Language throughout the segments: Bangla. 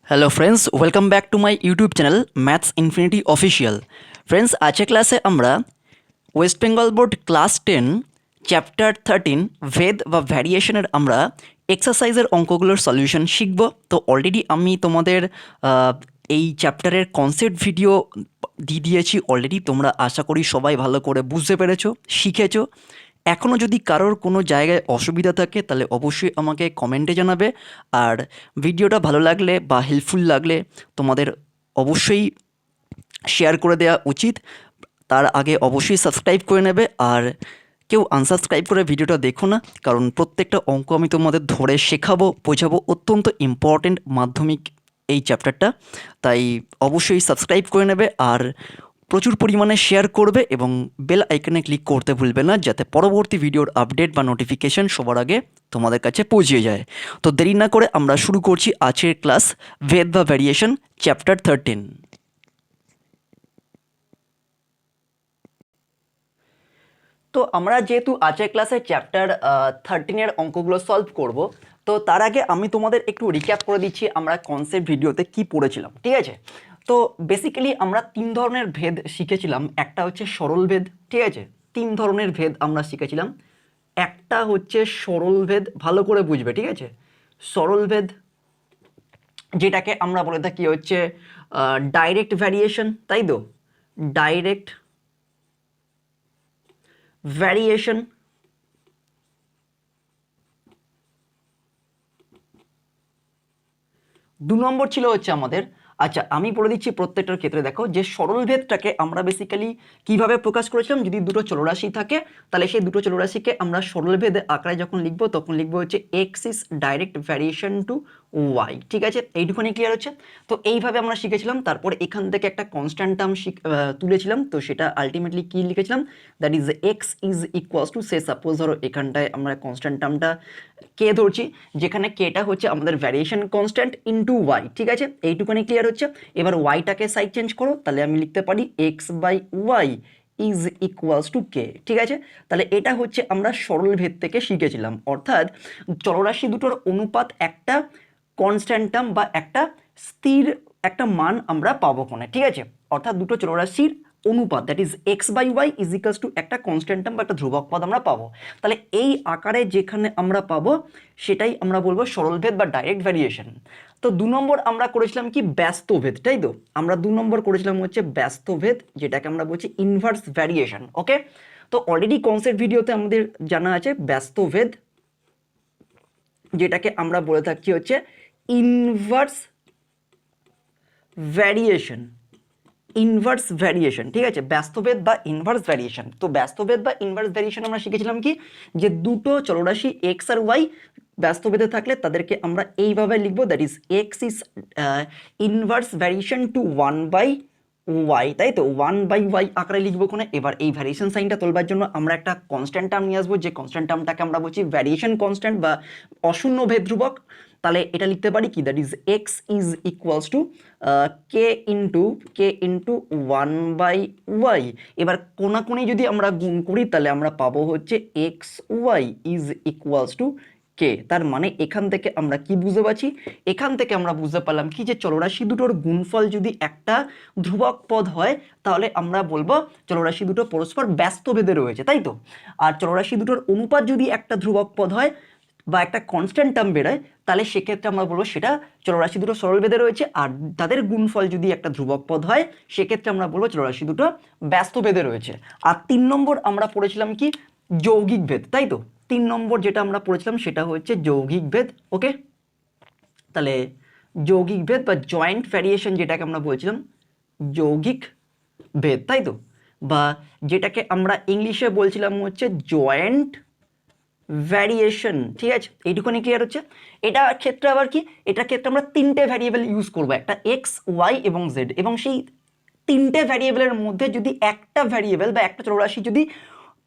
Hello friends, welcome back to my YouTube channel maths infinity official. Friends, आज के क्लासे আমরা West Bengal board class 10 chapter 13 ভেদ বা ভ্যারিয়েশনের আমরা এক্সারসাইজের অঙ্কগুলোর সলিউশন শিখব। তো অলরেডি আমি তোমাদের এই চ্যাপ্টারের কনসেপ্ট ভিডিও দিয়ে দিয়েছি অলরেডি। তোমরা আশা করি সবাই ভালো করে বুঝতে পেরেছো, শিখেছো। এখনও যদি কারোর কোনো জায়গায় অসুবিধা থাকে তাহলে অবশ্যই আমাকে কমেন্টে জানাবে। আর ভিডিওটা ভালো লাগলে বা হেল্পফুল লাগলে তোমাদের অবশ্যই শেয়ার করে দেওয়া উচিত। তার আগে অবশ্যই সাবস্ক্রাইব করে নেবে। আর কেউ আনসাবস্ক্রাইব করে ভিডিওটা দেখো না, কারণ প্রত্যেকটা অঙ্ক আমি তোমাদের ধরে শেখাবো, বোঝাবো। অত্যন্ত ইম্পর্টেন্ট মাধ্যমিক এই চ্যাপ্টারটা, তাই অবশ্যই সাবস্ক্রাইব করে নেবে আর প্রচুর পরিমাণে শেয়ার করবে এবং বেল আইকনে ক্লিক করতে ভুলবে না, যাতে পরবর্তী ভিডিওর আপডেট বা নোটিফিকেশন সবার আগে তোমাদের কাছে পৌঁছে যায়। তো দেরি না করে আমরা শুরু করছি আজকের ক্লাস, ভেদ বা ভ্যারিয়েশন চ্যাপ্টার 13। তো আমরা যেহেতু আজকের ক্লাসে চ্যাপ্টার 13-এর অঙ্কগুলো সলভ করব, তো তার আগে আমি তোমাদের একটু রিক্যাপ করে দিচ্ছি আমরা কনসেপ্ট ভিডিওতে কি পড়েছিলাম, ঠিক আছে? তো বেসিক্যালি আমরা তিন ধরনের ভেদ শিখেছিলাম। একটা হচ্ছে সরল ভেদ, ঠিক আছে? তিন ধরনের ভেদ আমরা শিখেছিলাম। একটা হচ্ছে সরল ভেদ, ভালো করে বুঝবে, ঠিক আছে? সরল ভেদ, যেটাকে আমরা বলে থাকি হচ্ছে ডাইরেক্ট ভ্যারিয়েশন, তাই তো? Direct variation. দু নম্বর ছিল হচ্ছে আমাদের, আচ্ছা আমি বলে দিচ্ছি প্রত্যেকটার ক্ষেত্রে। দেখো, যে সরল ভেদটাকে আমরা বেসিক্যালি কিভাবে প্রকাশ করেছিলাম, যদি দুটো চলরাশি থাকে তাহলে সেই দুটো চলরাশিকে আমরা সরল ভেদ আকারে যখন লিখবো তখন লিখবো হচ্ছে X is direct variation to Y, ঠিক আছে? এইটুখানি ক্লিয়ার হচ্ছে? তো এইভাবে আমরা শিখেছিলাম। তারপর এখান থেকে একটা কনস্ট্যান্ট টার্ম তুলেছিলাম, তো সেটা আলটিমেটলি কি লিখেছিলাম, that is X is equals two, say suppose ধরো এখানটায় আমরা কনস্ট্যান্ট টার্মটা কে ধরছি, যেখানে কেটা হচ্ছে আমাদের ভ্যারিয়েশন কনস্ট্যান্ট ইনটু ওয়াই, ঠিক আছে? এইটুখানি ক্লিয়ার হচ্ছে? এবার ওয়াইটাকে সাইড চেঞ্জ করো, তাহলে আমি লিখতে পারি x by Y is equals to k, ঠিক আছে? তাহলে এটা হচ্ছে আমরা সরল ভেদ থেকে শিখেছিলাম। অর্থাৎ চলরাশি দুটোর অনুপাত একটা কনস্ট্যান্ট টার্ম বা একটা স্থির একটা মান আমরা পাবো কোণে, ঠিক আছে? অর্থাৎ দুটো চলরাশির অনুপাত, that is X by Y is equals to একটা কনস্ট্যান্ট টার্ম বা একটা ধ্রুবক পদ আমরা পাবো। তাহলে এই আকারে যেখানে আমরা পাবো সেটাই আমরা বলবো সরলভেদ বা ডাইরেক্ট ভ্যারিয়েশন। তো দু নম্বর আমরা করেছিলাম কি, ব্যস্তভেদ, তাই তো? আমরা দু নম্বর করেছিলাম হচ্ছে ব্যস্তভেদ, যেটাকে আমরা বলছি ইনভার্স ভ্যারিয়েশন। ওকে, তো অলরেডি কনসেপ্ট ভিডিওতে আমাদের জানা আছে ব্যস্তভেদ, যেটাকে আমরা বলে থাকি হচ্ছে ইনভার্স ভ্যারিয়েশন। ইনভার্স ভ্যারিয়েশন, ঠিক আছে? ব্যস্তভেদ বা ইনভার্স ভ্যারিয়েশন। তো ব্যস্তভেদ বা ইনভার্স ভ্যারিয়েশন আমরা শিখেছিলাম কি, যে দুটো চলরাশি এক্স আর ওয়াই ব্যস্তভেদে থাকলে তাদেরকে আমরা এইভাবে লিখবো, that is X is inverse variation to one by Y, তাই তো? ওয়ান বাই ওয়াই আকারে লিখবো ওখানে। এবার এই ভ্যারিয়েশন সাইনটা তোলবার জন্য আমরা একটা কনস্ট্যান্ট টার্ম নিয়ে আসবো, যে কনস্ট্যান্ট টার্মটাকে আমরা বলছি ভ্যারিয়েশন কনস্ট্যান্ট বা অশূন্য ভেদ ধ্রুবক। তাহলে এটা লিখতে পারি কি, that is X is equals to K into one by Y. এবার কোনাকুনি যদি আমরা গুণ করি তাহলে আমরা পাবো হচ্ছে x Y is equals to k. তার মানে এখান থেকে আমরা কি বুঝতে পারছি, এখান থেকে আমরা বুঝতে পারলাম কি, যে চলরাশি দুটোর গুণফল যদি একটা ধ্রুবক পদ হয় তাহলে আমরা বলবো চলরাশি দুটো পরস্পর ব্যস্তভেদে রয়েছে, তাই তো? আর চলরাশি দুটোর অনুপাত যদি একটা ধ্রুবক পদ হয় বা একটা কনস্ট্যান্ট টার্ম বেরোয়, তাহলে সেক্ষেত্রে আমরা বলবো সেটা চলরাশি দুটো সরলভেদে রয়েছে। আর তাদের গুণফল যদি একটা ধ্রুবক পদ হয় সেক্ষেত্রে আমরা বলবো চলরাশি দুটো ব্যস্তভেদে রয়েছে। আর তিন নম্বর আমরা পড়েছিলাম কি, যৌগিক ভেদ, তাই তো? তিন নম্বর যেটা আমরা পড়েছিলাম সেটা হচ্ছে যৌগিক ভেদ। ওকে, তাহলে যৌগিক ভেদ বা জয়েন্ট ভ্যারিয়েশন যেটাকে আমরা বলছিলাম যৌগিক ভেদ, তাই তো? বা যেটাকে আমরা ইংলিশে বলছিলাম হচ্ছে জয়েন্ট ভ্যারিয়েশন, ঠিক আছে? এইটুকুনি ক্লিয়ার হচ্ছে? এটা ক্ষেত্রে আবার কি, এটার ক্ষেত্রে আমরা তিনটে ভ্যারিয়েবল ইউজ করবো, একটা এক্স ওয়াই এবং জেড। এবং সেই তিনটে ভ্যারিয়েবলের মধ্যে যদি একটা ভ্যারিয়েবল বা একটা চলরাশি যদি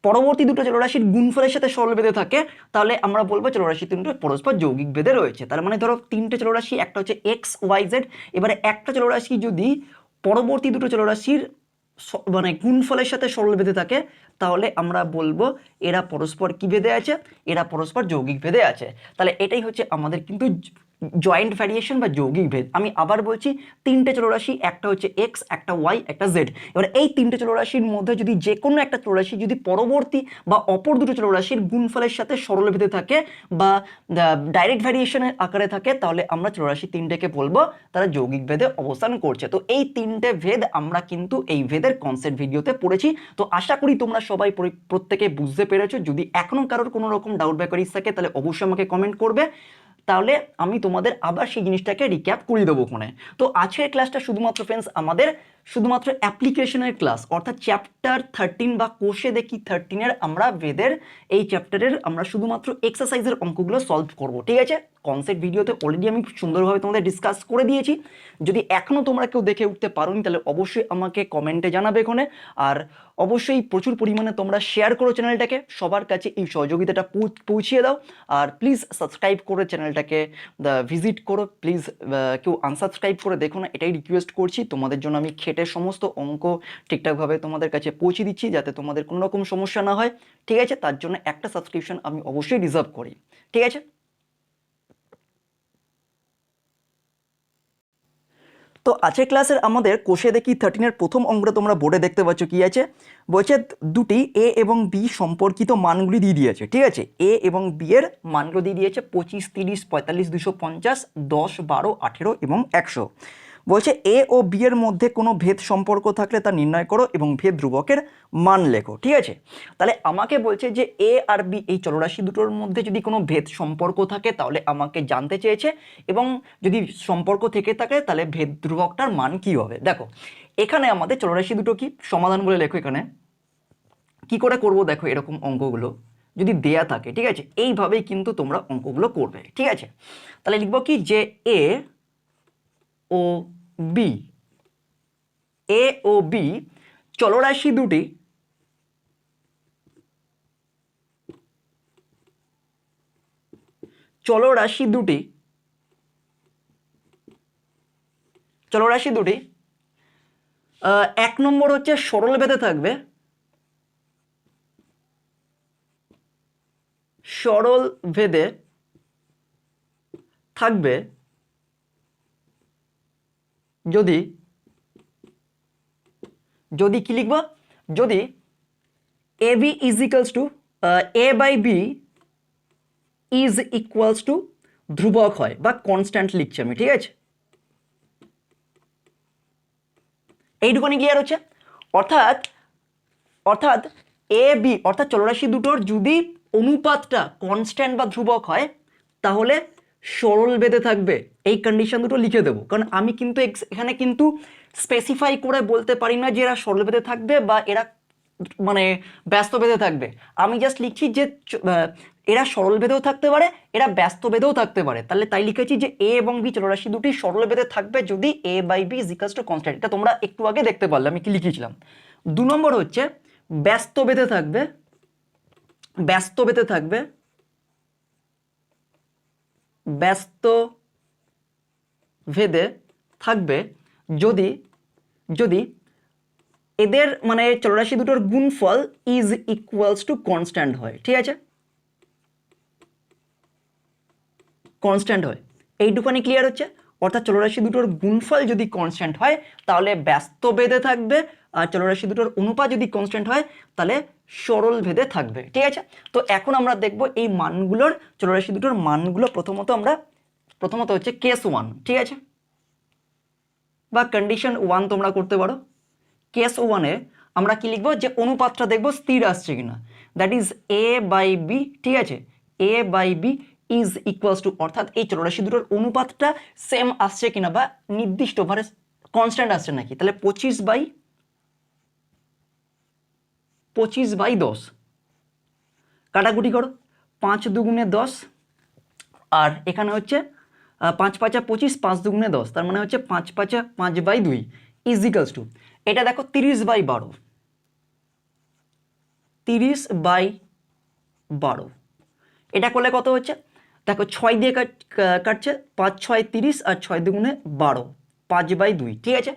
পরবর্তী দুটো চলরাশির গুণফলের সাথে সরল বেঁধে থাকে তাহলে আমরা বলবো চলরাশি তিনটে পরস্পর যৌগিক ভেদে রয়েছে। তার মানে ধরো তিনটে চলরাশি, একটা হচ্ছে এক্স ওয়াই জেড। এবারে একটা চলরাশি যদি পরবর্তী দুটো চলরাশির মানে গুণফলের সাথে সরল বেঁধে থাকে তাহলে আমরা বলবো এরা পরস্পর কি ভেদে আছে, এরা পরস্পর যৌগিক ভেদে আছে। তাহলে এটাই হচ্ছে আমাদের কিন্তু জয়েন্ট ভ্যারিয়েশন বা যৌগিক ভেদ। আমি আবার বলছি, তিনটে চলরাশি, একটা হচ্ছে এক্স, একটা ওয়াই, একটা জেড। এবার এই তিনটে চলরাশির মধ্যে যদি যে কোনো একটা চলরাশি যদি পরবর্তী বা অপর দুটো চলরাশির গুণফলের সাথে সরল ভেদে থাকে বা ডাইরেক্ট ভ্যারিয়েশনের আকারে থাকে, তাহলে আমরা চলরাশি তিনটেকে বলবো তারা যৌগিক ভেদে অবস্থান করছে। তো এই তিনটে ভেদ আমরা কিন্তু এই ভেদের কনসেপ্ট ভিডিওতে পড়েছি। তো আশা করি তোমরা সবাই প্রত্যেকে বুঝতে পেরেছো। যদি এখনো কারোর কোনো রকম ডাউট বা কোয়েরিজ থাকে তাহলে অবশ্যই আমাকে কমেন্ট করবে, তাহলে আমি তোমাদের আবার সেই জিনিসটাকে রিক্যাপ করে দেবো ওখানে। তো আজকের ক্লাসটা শুধুমাত্র ফ্রেন্ডস আমাদের শুধুমাত্র অ্যাপ্লিকেশনের ক্লাস, অর্থাৎ চ্যাপ্টার 13 বা কোষে দেখি 13-এর আমরা ভেদের এই চ্যাপ্টারের আমরা শুধুমাত্র এক্সারসাইজের অঙ্কগুলো সলভ করব, ঠিক আছে? কনসেপ্ট ভিডিওতে অলরেডি আমি সুন্দরভাবে তোমাদের ডিসকাস করে দিয়েছি। যদি এখনও তোমরা কেউ দেখে উঠতে পারোনি তাহলে অবশ্যই আমাকে কমেন্টে জানাবে এখানে। আর অবশ্যই প্রচুর পরিমাণে তোমরা শেয়ার করো চ্যানেলটাকে, সবার কাছে এই সহযোগিতাটা পৌঁছিয়ে দাও। আর প্লিজ সাবস্ক্রাইব করে চ্যানেলটাকে ভিজিট করো, প্লিজ কেউ আনসাবস্ক্রাইব করে দেখো না, এটাই রিকোয়েস্ট করছি। তোমাদের জন্য আমি খেটে সমস্ত অঙ্ক ঠিকঠাকভাবে তোমাদের কাছে পৌঁছে দিচ্ছি যাতে তোমাদের কোনো রকম সমস্যা না হয়, ঠিক আছে? তার জন্য একটা সাবস্ক্রিপশন আমি অবশ্যই রিজার্ভ করি, ঠিক আছে? তো আজকের ক্লাসের আমাদের কোষে দেখি 13-এর প্রথম অঙ্কটা তোমরা বোর্ডে দেখতে পাচ্ছ কি আছে, বলছে দুটি এ এবং বি সম্পর্কিত মানগুলি দিয়ে দিয়েছে, ঠিক আছে? এ এবং বি এর মানগুলো দিয়ে দিয়েছে 25, 30, 45, 250, 10, 12, 18 এবং 100। বলছে এ ও বি এর মধ্যে কোনো ভেদ সম্পর্ক থাকলে তা নির্ণয় করো এবং ভেদ ধ্রুবকের মান লেখো, ঠিক আছে? তাহলে আমাকে বলছে যে এ আর বি এই চলরাশি দুটোর মধ্যে যদি কোনো ভেদ সম্পর্ক থাকে তাহলে আমাকে জানতে চেয়েছে, এবং যদি সম্পর্ক থেকে থাকে তাহলে ভেদ ধ্রুবকটার মান কি হবে। দেখো এখানে আমাদের চলরাশি দুটো কি সমাধান বলে লেখো। এখানে কি করে করব দেখো, এরকম অঙ্কগুলো যদি দেয়া থাকে, ঠিক আছে, এইভাবেই কিন্তু তোমরা অঙ্কগুলো করবে, ঠিক আছে? তাহলে লিখবো কি যে এ ও বি, এ ও বি চলরাশি দুটি চলরাশি দুটি চলরাশি দুটি এক নম্বর হচ্ছে সরল ভেদে থাকবে, সরল ভেদে থাকবে যদি যদি কি লিখব, যদি a b is equals to a by b is equals to ধ্রুবক হয় বা কনস্ট্যান্ট লিখছি আমি, ঠিক আছে? এইটুকুনি ক্লিয়ার হচ্ছে? অর্থাৎ অর্থাৎ এ বি অর্থাৎ চলরাশি দুটোর যদি অনুপাতটা কনস্ট্যান্ট বা ধ্রুবক হয় তাহলে সরল ভেদে থাকবে। এই কন্ডিশন দুটো লিখে দেবো, কারণ আমি কিন্তু এখানে কিন্তু স্পেসিফাই করে বলতে পারি না যে এরা সরল ভেদে থাকবে বা এরা মানে ব্যস্ত ভেদে থাকবে। আমি জাস্ট লিখছি যে এরা সরল ভেদেও থাকতে পারে, এরা ব্যস্ত ভেদেও থাকতে পারে। তাহলে তাই লিখেছি যে এ এবং বি চলরাশি দুটি সরল ভেদে থাকবে যদি a by b is equals to constant. এটা তোমরা একটু আগে দেখতে পারলে আমি কি লিখেছিলাম। 2 নম্বর হচ্ছে ব্যস্ত ভেদে থাকবে, ব্যস্ত ভেদে থাকবে, ব্যস্ত ভেদে থাকবে যদি যদি এদের মানে চলরাশি দুটোর গুণফল ইজ ইকুয়ালস টু কনস্ট্যান্ট হয়, ঠিক আছে? কনস্ট্যান্ট হয়, এইটুখানি ক্লিয়ার হচ্ছে? অর্থাৎ চলরাশি দুটোর গুণফল যদি কনস্ট্যান্ট হয় তাহলে ব্যস্ত ভেদে থাকবে, আর চলরাশি দুটোর অনুপাত যদি কনস্ট্যান্ট হয় তাহলে সরল ভেদে থাকবে, ঠিক আছে? তো এখন আমরা দেখব এই মানগুলোর, চলরাশি দুটোর মানগুলো। প্রথমত হচ্ছে কেস 1, ঠিক আছে, বা কন্ডিশন 1 তোমরা করতে পারো। কেস 1-এ আমরা কি লিখবো, যে অনুপাতটা দেখবো স্থির আসছে কিনা, that is a by b, ঠিক আছে? A by b is equals to, অর্থাৎ এই চলরাশি দুটোর অনুপাতটা সেম আসছে কিনা বা নির্দিষ্ট মানে কনস্ট্যান্ট আসছে নাকি। তাহলে 25/10 কাটাকুটি করো, 5 দুগুণে 10, আর এখানে হচ্ছে 5 5 25, 5 দুগুণে 10, তার মানে হচ্ছে 5 5 5/2 ইজ ইকুয়ালস টু, এটা দেখো 30/12, 30/12। এটা করলে কত হচ্ছে দেখো, 6 দিয়ে কাটছে, 5 6 30 আর 6 দুগুণে 12, 5/2, ঠিক আছে?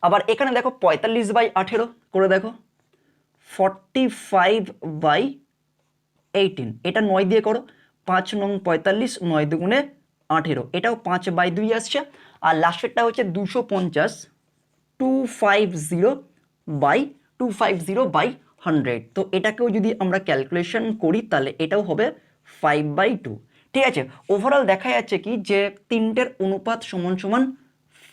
আবার এখানে দেখো 45/18 করে দেখো, 45/18, এটা 9 দিয়ে করো, 5 9 45, 9 দুগুণে 18, এটাও 5/2 আসছে। আর লাস্টেরটা হচ্ছে 250 250/100। তো এটাকেও যদি আমরা ক্যালকুলেশন করি তাহলে এটাও হবে 5/2। ঠিক আছে, ওভারঅল দেখা যাচ্ছে কি যে তিনটের অনুপাত সমান সমান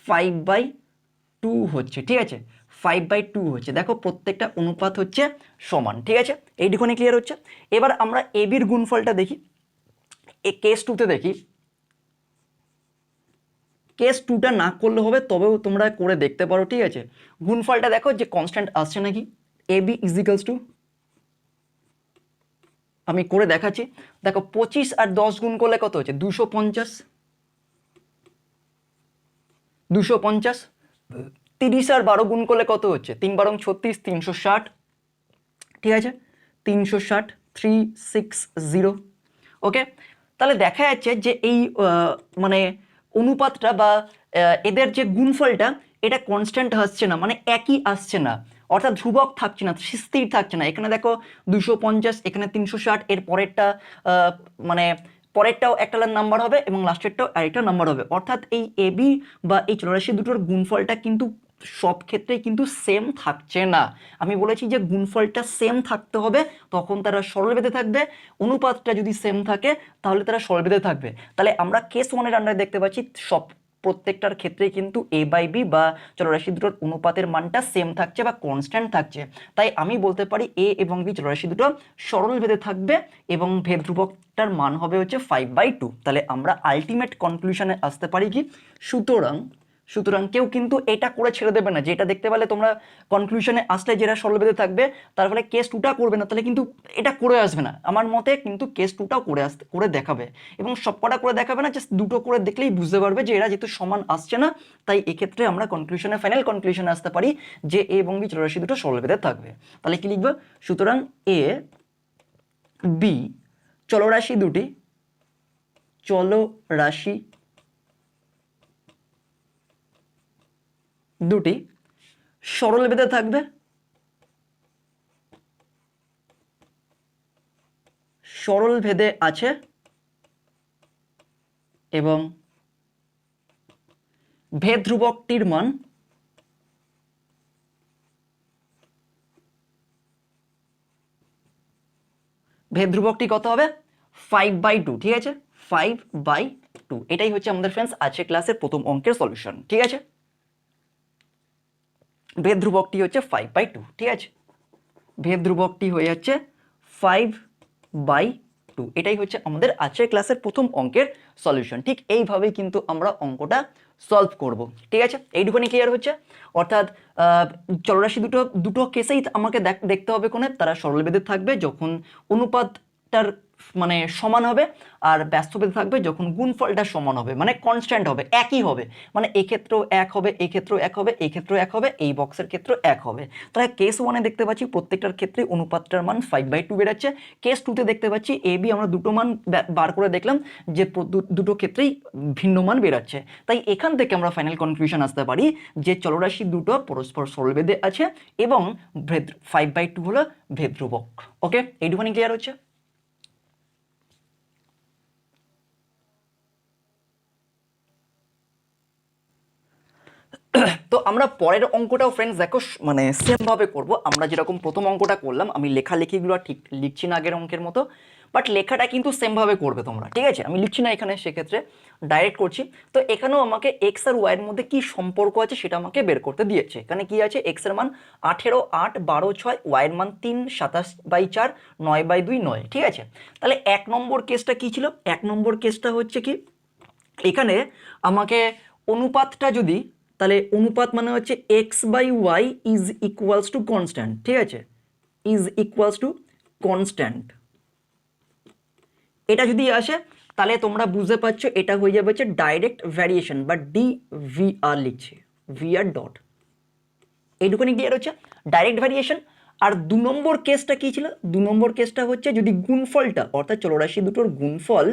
5/2 হচ্ছে। ঠিক আছে, 5/2 হচ্ছে, দেখো প্রত্যেকটা অনুপাত হচ্ছে সমান। ঠিক আছে, এইটুকুনি ক্লিয়ার হচ্ছে। এবার আমরা এবির গুণফলটা দেখি, কেস 2তে দেখি। কেস 2টা না করলে হবে, তবেও তোমরা করে দেখতে পারো। ঠিক আছে, গুণফলটা দেখো যে কনস্ট্যান্ট আসছে নাকি। এবি ইজিক্যালস টু, আমি করে দেখাচ্ছি, দেখো 25 আর 10 গুণ করলে কত হচ্ছে 250, 250। 30 আর 12 গুণ করলে কত হচ্ছে 3 × 36, 360। ঠিক আছে, 360, 360। ওকে, তাহলে দেখা যাচ্ছে যে এই মানে অনুপাতটা বা এদের যে গুণফলটা এটা কনস্ট্যান্ট আসছে না, মানে একই আসছে না, অর্থাৎ ধ্রুবক থাকছে না, স্থির থাকছে না। এখানে দেখো 250, এখানে 360, এর পরেরটা মানে পরেরটাও একটা নাম্বার হবে এবং লাস্টেরটাও আরেকটা নাম্বার হবে। অর্থাৎ এই এবি বা এই চলরাশি দুটোর গুণফলটা কিন্তু সব ক্ষেত্রেই কিন্তু সেম থাকছে না। আমি বলেছি যে গুণফলটা সেম থাকতে হবে, তখন তারা সরলভেদে থাকবে। অনুপাতটা যদি সেম থাকে তাহলে তারা সরলভেদে থাকবে। তাহলে আমরা কেস 1-এর আন্ডারে দেখতে পাচ্ছি সব প্রত্যেকটার ক্ষেত্রেই কিন্তু a/b বা চলরাশি দুটোর অনুপাতের মানটা সেম থাকছে বা কনস্ট্যান্ট থাকছে। তাই আমি বলতে পারি a এবং b চলরাশি দুটো সরলভেদে থাকবে এবং ভেদ ধ্রুবকটার মান হবে হচ্ছে 5/2। তাহলে আমরা আলটিমেট কনক্লুশনে আসতে পারি কি, সুতরাং কেউ কিন্তু এটা করে ছেড়ে দেবে না, যেটা দেখতে পেলে তোমরা কনক্লুশনে আসলে যেটা সরলভেদে থাকবে তার ফলে কেস 2টা করবে না, তাহলে কিন্তু এটা করে আসবে না। আমার মতে কিন্তু কেস 2টাও করে দেখাবে, এবং সবকটা করে দেখাবে না, জাস্ট দুটো করে দেখলেই বুঝতে পারবে যে এরা যেহেতু সমান আসছে না। তাই এক্ষেত্রে আমরা কনক্লুশনে ফাইনাল কনক্লুশনে আসতে পারি যে এ এবং বি চলরাশি দুটো সরলভেদে থাকবে। তাহলে কি লিখবো, সুতরাং এ বি চলরাশি দুটি সরলভেদে থাকবে, সরলভেদে আছে এবং ভেদ ধ্রুবকটির মান কত হবে 5/2। ঠিক আছে, 5/2। এটাই হচ্ছে আমাদের ফ্রেন্ডস আজকের ক্লাসের প্রথম অঙ্কের সলিউশন। ঠিক আছে, ভেদ ধ্রুবকটি হচ্ছে 5/2। ঠিক আছে, ভেদ ধ্রুবকটি হয়ে যাচ্ছে 5/2। এটাই হচ্ছে আমাদের আজকের ক্লাসের প্রথম অঙ্কের সলিউশন। ঠিক এইভাবেই কিন্তু আমরা অঙ্কটা সলভ করব। ঠিক আছে, এইটুকুনি ক্লিয়ার হচ্ছে। অর্থাৎ চলরাশি দুটো কেসেই আমাকে দেখতে হবে কোনে, তারা সরলভেদে থাকবে যখন অনুপাতটার মানে সমান হবে, আর ব্যস্তভেদে থাকবে যখন গুণফলটা সমান হবে, মানে কনস্ট্যান্ট হবে, একই হবে। মানে এক্ষেত্রেও এক হবে, এক্ষেত্রেও এক হবে, এই ক্ষেত্রেও এক হবে, এই বক্সের ক্ষেত্রেও এক হবে। তাহলে কেস 1-এ দেখতে পাচ্ছি প্রত্যেকটার ক্ষেত্রে অনুপাতটার মান 5/2 বেরাচ্ছে। কেস 2-তে দেখতে পাচ্ছি এ বি আমরা দুটো মান বার করে দেখলাম যে দুটো ক্ষেত্রেই ভিন্ন মান বেরাচ্ছে। তাই এখান থেকে আমরা ফাইনাল কনক্লুশন আসতে পারি যে চলরাশি দুটো পরস্পর সরলভেদে আছে এবং 5/2 হলো ভেদ ধ্রুবক। ওকে, এইটুখানি ক্লিয়ার হচ্ছে। তো আমরা পরের অঙ্কটাও ফ্রেন্ডস দেখো মানে সেম ভাবে করব। আমরা যেরকম প্রথম অঙ্কটা করলাম, আমি লেখালেখিগুলো ঠিক লিখছি না আগের অঙ্কের মতো, বাট লেখাটা কিন্তু সেম ভাবে করবে তোমরা। ঠিক আছে, আমি লিখছি না এখানে, সেক্ষেত্রে ডাইরেক্ট করছি। তো এখানেও আমাকে এক্স আর ওয়াই এর মধ্যে কি সম্পর্ক আছে সেটা আমাকে বের করতে দিয়েছে। এখানে কি আছে, এক্স এর মান 18, 8, 12, 6, ওয়াই এর মান 3, 27/4, 9/2, 9। ঠিক আছে, তাহলে 1 নম্বর কেসটা কি ছিল, 1 নম্বর কেসটা হচ্ছে কি, এখানে আমাকে অনুপাতটা যদি, তাহলে অনুপাত মানে হচ্ছে x/y is equals to constant. ঠিক আছে, ইজ ইকুয়ালস টু কনস্ট্যান্ট, এটা যদি আসে তাহলে তোমরা বুঝতে পারছো এটা হয়ে যাবে হচ্ছে ডাইরেক্ট ভ্যারিয়েশন বা DVR লিখছে, VR ডট। এইটুকুনি ক্লিয়ার হচ্ছে, ডাইরেক্ট ভ্যারিয়েশন। আর 2 নম্বর কেসটা কি ছিল, 2 নম্বর কেসটা হচ্ছে যদি গুণফলটা, অর্থাৎ চলরাশি দুটোর গুণফল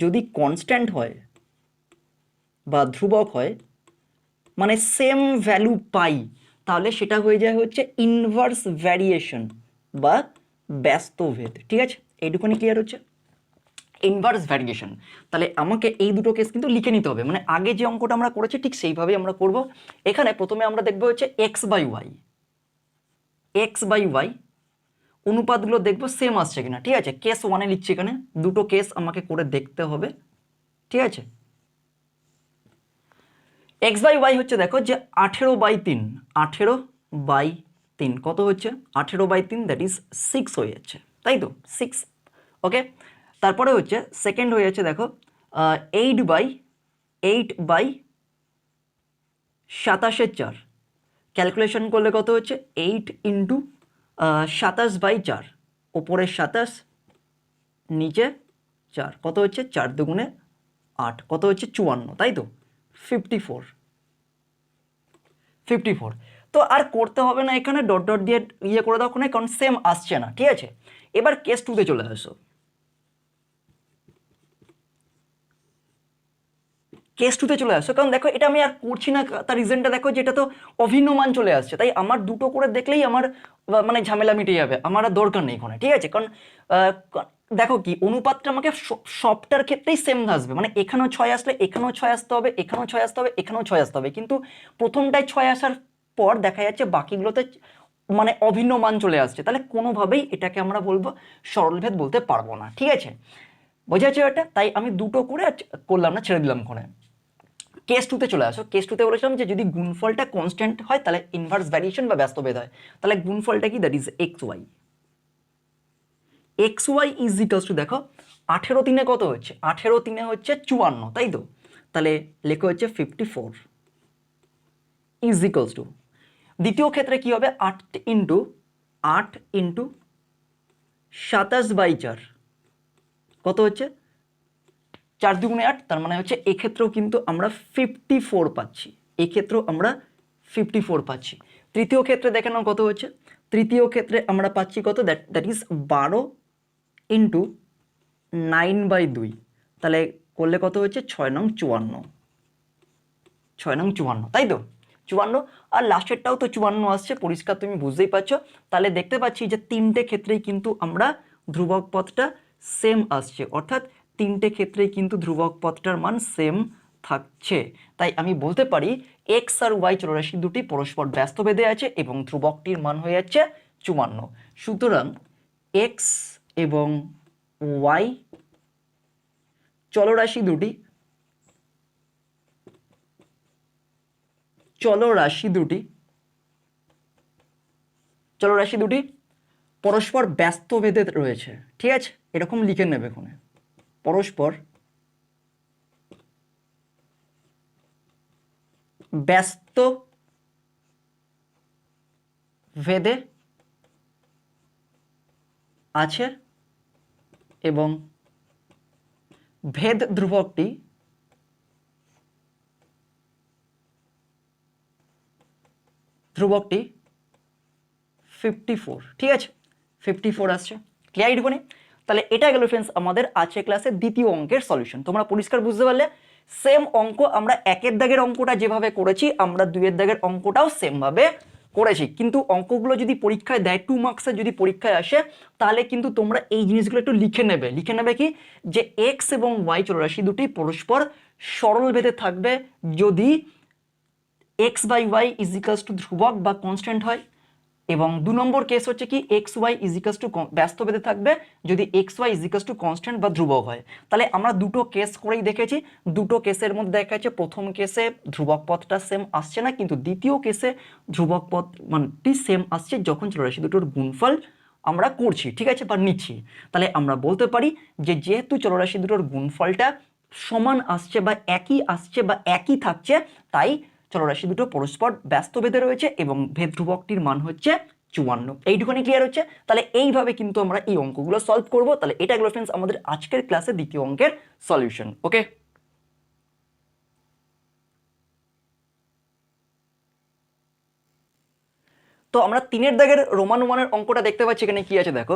যদি কনস্ট্যান্ট হয় বা ধ্রুবক হয়, মানে সেম ভ্যালু পাই, তাহলে সেটা হয়ে যায় হচ্ছে ইনভার্স ভ্যারিয়েশন বা ব্যস্তভেদ। ঠিক আছে, এইটুকুনি ক্লিয়ার হচ্ছে। Inverse variation. তাহলে আমাকে এই দুটো কেস কিন্তু লিখে নিতে হবে, মানে আগে যে অঙ্কটা আমরা করেছি ঠিক সেইভাবেই আমরা করব। এখানে প্রথমে আমরা দেখবো হচ্ছে এক্স বাই ওয়াই অনুপাতগুলো দেখবো সেম আসছে কিনা, ঠিক আছে। কেস ওয়ানে লিখছি, এখানে দুটো কেস আমাকে করে দেখতে হবে, ঠিক আছে। এক্স বাই ওয়াই হচ্ছে দেখো যে 18/3, 18/3 কত হচ্ছে 18/3, দ্যাট ইজ 6 হয়ে যাচ্ছে, তাই তো 6, ওকে। তারপরে হচ্ছে সেকেন্ড হয়ে যাচ্ছে দেখো 8/27/4, ক্যালকুলেশন করলে কত হচ্ছে 8 ইন্টু 27/4, ওপরে 27 নিচে 4, কত হচ্ছে 4 দুগুণে 8, কত হচ্ছে 54, তাই তো 54। তো আর করতে হবে না, এখানে ডট ডট দিয়ে ইয়ে করে দাও, কারণ সেম আসছে না, ঠিক আছে। এবার কেস টুতে চলে আসো। কারণ দেখো এটা আমি আর করছি না, তার রিজনটা দেখো যে এটা তো অভিন্ন মান চলে আসছে, তাই আমার দুটো করে দেখলেই আমার মানে ঝামেলা মিটে যাবে, আমার আর দরকার নেই এখানে, ঠিক আছে। কারণ দেখো কি অনুপাতটা আমাকে সবটার ক্ষেত্রেই সেম আসবে, মানে এখানেও 6 আসলে এখানেও 6 আসতে হবে, এখানেও 6 আসতে হবে, এখানেও 6 আসতে হবে, কিন্তু প্রথমটায় 6 আসার পর দেখা যাচ্ছে বাকিগুলোতে মানে অভিন্ন মান চলে আসছে, তাহলে কোনোভাবেই এটাকে আমরা বলবো সরলভেদ বলতে পারবো না, ঠিক আছে। বোঝা যাচ্ছে এটা, তাই আমি দুটো করে করলাম না, ছেড়ে দিলাম ওখানে। কেস টুতে চলে আসো। কেস টুতে বলেছিলাম যে যদি গুণফলটা কনস্ট্যান্ট হয় তাহলে ইনভার্স ভ্যারিয়েশন বা ব্যস্তভেদ হয়। তাহলে গুণফলটা কি, that is X Y is equals to দেখো 18/3 কত হচ্ছে 18/3 হচ্ছে 54, তাই তো। তাহলে লেখা হচ্ছে 54 ইজ ইকালস টু, দ্বিতীয় ক্ষেত্রে কি হবে 8 ইন্টু 27/4, কত হচ্ছে 4 দুগুণে 8, তার মানে হচ্ছে এক্ষেত্রেও কিন্তু আমরা 54 পাচ্ছি, এক্ষেত্রেও আমরা 54 পাচ্ছি। তৃতীয় ক্ষেত্রে দেখে নাও কত হচ্ছে, তৃতীয় ক্ষেত্রে আমরা পাচ্ছি কত, দ্যাট ইজ 12 ইন্টু 9/2, তাহলে করলে কত হচ্ছে 6 নং 54, 6 নং 54, তাই তো 54। আর লাস্টেরটাও তো 54 আসছে, পরিষ্কার তুমি বুঝতেই পারছো। তাহলে দেখতে পাচ্ছি যে তিনটে ক্ষেত্রেই কিন্তু আমরা ধ্রুবক পদটা সেম আসছে, অর্থাৎ তিনটে ক্ষেত্রেই কিন্তু ধ্রুবক পদটার মান সেম থাকছে। তাই আমি বলতে পারি এক্স আর ওয়াই চলরাশি দুটি পরস্পর ব্যস্তভেদে আছে এবং ধ্রুবকটির মান হয়ে যাচ্ছে 54। সুতরাং এক্স এবং ওয়াই চলরাশি দুটি পরস্পর ব্যস্তভেদে রয়েছে, ঠিক আছে, এরকম লিখে নেবে এখানে, পরস্পর ব্যস্ত ভেদে আছে এবং ভেদ ধ্রুবকটি ধ্রুবকটি 54, ঠিক আছে 54 আসছে, ক্লিয়ার এটুকুনি। তাহলে এটা গেল ফ্রেন্ডস আমাদের আজকের ক্লাসের দ্বিতীয় অঙ্কের সলিউশন। তোমরা পরিষ্কার বুঝতে পারলে সেম অঙ্ক আমরা একের দাগের অঙ্কটা যেভাবে করেছি আমরা দুইয়ের দাগের অঙ্কটাও সেম ভাবে করেছি, কিন্তু অঙ্কগুলো যদি পরীক্ষায় দেয় 2 মার্কসের যদি পরীক্ষায় আসে তাহলে কিন্তু তোমরা এই জিনিসগুলো একটু লিখে নেবে কি যে এক্স এবং ওয়াই চলরাশি দুটি পরস্পর সরল ভেদে থাকবে যদি X by Y is equals to ধ্রুবক বা কনস্ট্যান্ট হয়, এবং 2 নম্বর কেস হচ্ছে কি x Y is equals to ব্যস্তভেদে থাকবে যদি x Y is equals to constant বা ধ্রুবক হয়। তাহলে আমরা দুটো কেস করেই দেখেছি, দুটো কেসের মধ্যে দেখা যাচ্ছে প্রথম কেসে ধ্রুবক পদটা সেম আসছে না, কিন্তু দ্বিতীয় কেসে ধ্রুবক পদ মানটি সেম আসছে যখন চলরাশি দুটোর গুণফল আমরা করছি, ঠিক আছে, বা নিচ্ছি। তাহলে আমরা বলতে পারি যে যেহেতু চলরাশি দুটোর গুণফলটা সমান আসছে বা একই আসছে বা একই থাকছে, তাই চলরাশি দুটো পরস্পর ব্যস্তভেদে রয়েছে এবং ভেদ ধ্রুবকটির মান হচ্ছে 54। এইটুখানি ক্লিয়ার হচ্ছে। তাহলে এইভাবে কিন্তু আমরা এই অঙ্কগুলো সলভ করব। তাহলে এটা গেল ফ্রেন্ডস আমাদের আজকের ক্লাসে দ্বিতীয় অঙ্কের সলিউশন, ওকে। তো আমরা 3 দাগের রোমান 1-এর অঙ্কটা দেখতে পাচ্ছি, এখানে কি আছে দেখো,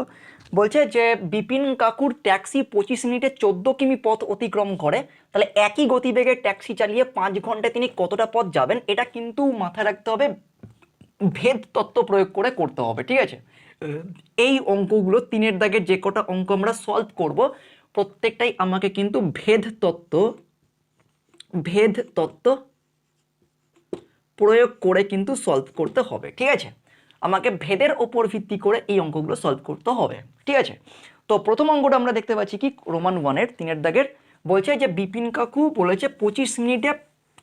বলছে যে বিপিন কাকুর ট্যাক্সি 25 মিনিটে 14 কিমি পথ অতিক্রম করে, তাহলে একই গতিবেগে ট্যাক্সি চালিয়ে 5 ঘন্টায় তিনি কতটা পথ যাবেন। এটা কিন্তু মাথায় রাখতে হবে, ভেদ তত্ত্ব প্রয়োগ করে করতে হবে, ঠিক আছে। এই অঙ্কগুলো 3 দাগের যে কটা অঙ্ক আমরা সলভ করব প্রত্যেকটাই আমাকে কিন্তু ভেদ তত্ত্ব প্রয়োগ করে কিন্তু সলভ করতে হবে, ঠিক আছে। আমাকে ভেদের ওপর ভিত্তি করে এই অঙ্কগুলো সলভ করতে হবে, ঠিক আছে। তো প্রথম অঙ্কটা আমরা দেখতে পাচ্ছি কি রোমান 1-এর 3-এর দাগের বলছে যে বিপিন কাকু বলেছে 25 মিনিটে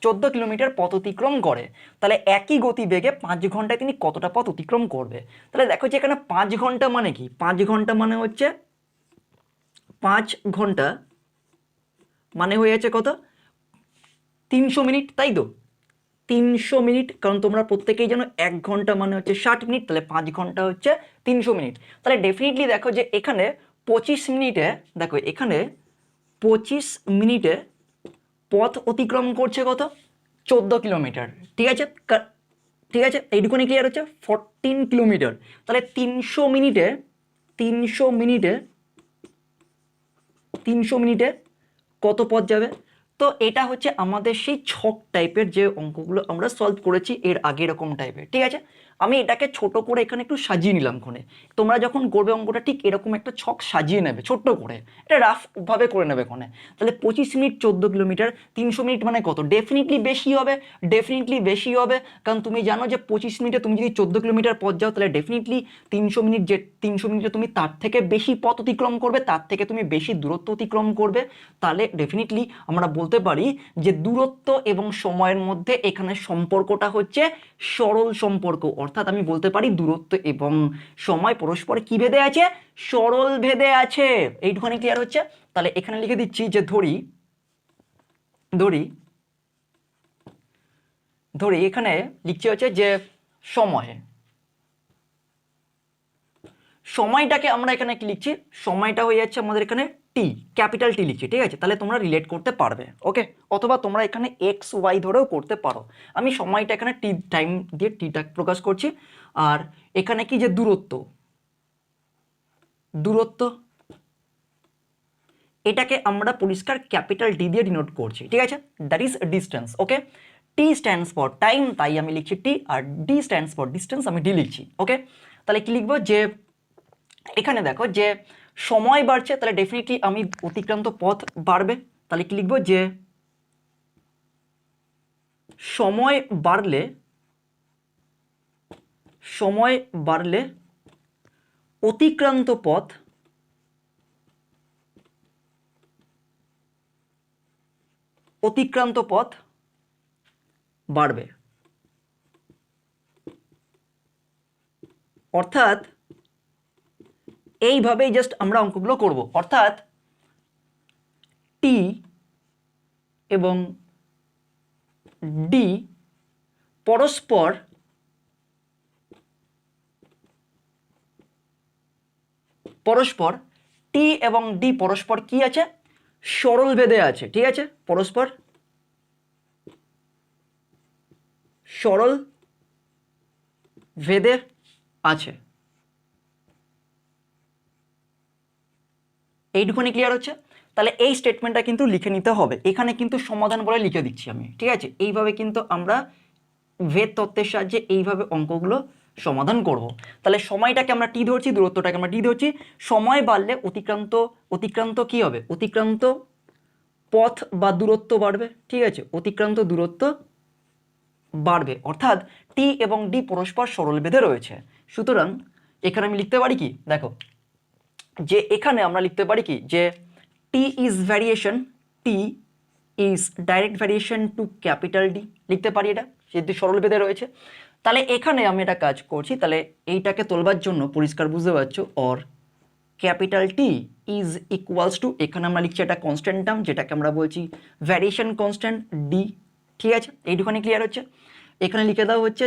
14 কিলোমিটার পথ অতিক্রম করে, তাহলে একই গতিবেগে 5 ঘন্টায় তিনি কতটা পথ অতিক্রম করবে। তাহলে দেখো যে এখানে 5 ঘন্টা মানে কি, 5 ঘন্টা মানে হচ্ছে 5 ঘন্টা মানে হয়ে যাচ্ছে কত, 300 মিনিট, তাই তো। 300 মিনিট, কারণ তোমরা প্রত্যেকেই জানো 1 ঘন্টা মানে হচ্ছে 60 মিনিট, তাহলে 5 ঘন্টা হচ্ছে 300 মিনিট। তাহলে ডেফিনেটলি দেখো যে এখানে 25 মিনিটে, দেখো এখানে 25 মিনিটে পথ অতিক্রম করছে কত, 14 কিলোমিটার, ঠিক আছে। ঠিক আছে, এইটুকুনি ক্লিয়ার হচ্ছে, 14 কিলোমিটার। তাহলে 300 মিনিটে কত পথ যাবে। তো এটা হচ্ছে আমাদের সেই ছক টাইপের যে অঙ্কগুলো আমরা সলভ করেছি এর আগে, এরকম টাইপের, ঠিক আছে। আমি এটাকে ছোট করে এখানে একটু সাজিয়ে নিলাম ক্ষণে। তোমরা যখন করবে অঙ্কটা ঠিক এরকম একটা ছক সাজিয়ে নেবে ছোট্ট করে, এটা রাফ ভাবে করে নেবে ক্ষণে। তাহলে 25 মিনিট 14 কিলোমিটার, 300 মিনিট মানে কত, ডেফিনেটলি বেশি হবে, ডেফিনেটলি বেশি হবে। কারণ তুমি জানো যে 25 মিনিটে তুমি যদি 14 কিলোমিটার পথ যাও, তাহলে ডেফিনেটলি 300 মিনিটে তুমি তার থেকে বেশি পথ অতিক্রম করবে, তার থেকে তুমি বেশি দূরত্ব অতিক্রম করবে। তাহলে ডেফিনেটলি আমরা বলতে পারি যে দূরত্ব এবং সময়ের মধ্যে এখানে সম্পর্কটা হচ্ছে সরল সম্পর্ক, অর্থাৎ আমি বলতে পারি দূরত্ব এবং সময় পরস্পর কি ভেদে আছে, সরল ভেদে আছে। এইটুখানি ক্লিয়ার হচ্ছে। তাহলে এখানে লিখে দিচ্ছি যে ধরি এখানে লিখছি হচ্ছে যে সময়টাকে আমরা এখানে কি লিখছি, সময়টা হয়ে যাচ্ছে আমাদের এখানে টি, ক্যাপিটাল টি লিখছি, ঠিক আছে। তাহলে তোমরা রিলেট করতে পারবে, ওকে। অথবা তোমরা এখানে এক্স ওয়াই ধরেও করতে পারো। আমি সময়টা এখানে টি টাইম দিয়ে টিটা প্রকাশ করছি। আর এখানে কি যে দূরত্ব এটাকে আমরা পরিষ্কার ক্যাপিটাল ডি দিয়ে ডিনোট করছি, ঠিক আছে। That is distance, okay. T stands for time, তাই আমি লিখছি টি, আর ডি স্ট্যান্ডস ফর ডিস্টেন্স, আমি ডি লিখছি, ওকে। তাহলে কি লিখবো যে এখানে দেখো যে সময় বাড়ছে, তাহলে ডেফিনেটলি আমি অতিক্রান্ত পথ বাড়বে। তাহলে কি লিখবো যে সময় বাড়লে অতিক্রান্ত পথ বাড়বে। অর্থাৎ এইভাবেই জাস্ট আমরা অঙ্কগুলো করব, অর্থাৎ টি এবং ডি পরস্পর টি এবং ডি পরস্পর কি আছে, সরল ভেদে আছে, ঠিক আছে। পরস্পর সরল ভেদে আছে, এইটুকুনি ক্লিয়ার হচ্ছে। তাহলে এই স্টেটমেন্টটা কিন্তু লিখে নিতে হবে, এখানে কিন্তু সমাধান বলে লিখে দিচ্ছি আমি, ঠিক আছে। এইভাবে কিন্তু আমরা ভেদ তত্ত্বের সাহায্যে এইভাবে অঙ্কগুলো সমাধান করব। তাহলে সময়টাকে আমরা টি ধরছি, দূরত্বটাকে আমরা ডি ধরছি। সময় বাড়লে অতিক্রান্ত কি হবে, অতিক্রান্ত পথ বা দূরত্ব বাড়বে, ঠিক আছে। অতিক্রান্ত দূরত্ব বাড়বে, অর্থাৎ টি এবং ডি পরস্পর সরল ভেদে রয়েছে। সুতরাং এখানে আমি লিখতে পারি কি, দেখো যে এখানে আমরা লিখতে পারি কি যে t is direct variation to capital D, লিখতে পারি এটা যেহেতু সরল ভেদে রয়েছে। তাহলে এখানে আমি এটা কাজ করছি, তাহলে এইটাকে তোলবার জন্য পরিষ্কার বুঝতে পারছো, or capital T is equals two, এখানে আমরা লিখছি একটা কনস্ট্যান্ট টার্ম যেটাকে আমরা বলছি ভ্যারিয়েশন কনস্ট্যান্ট ডি, ঠিক আছে। এইটুখানি ক্লিয়ার হচ্ছে। এখানে লিখে দেওয়া হচ্ছে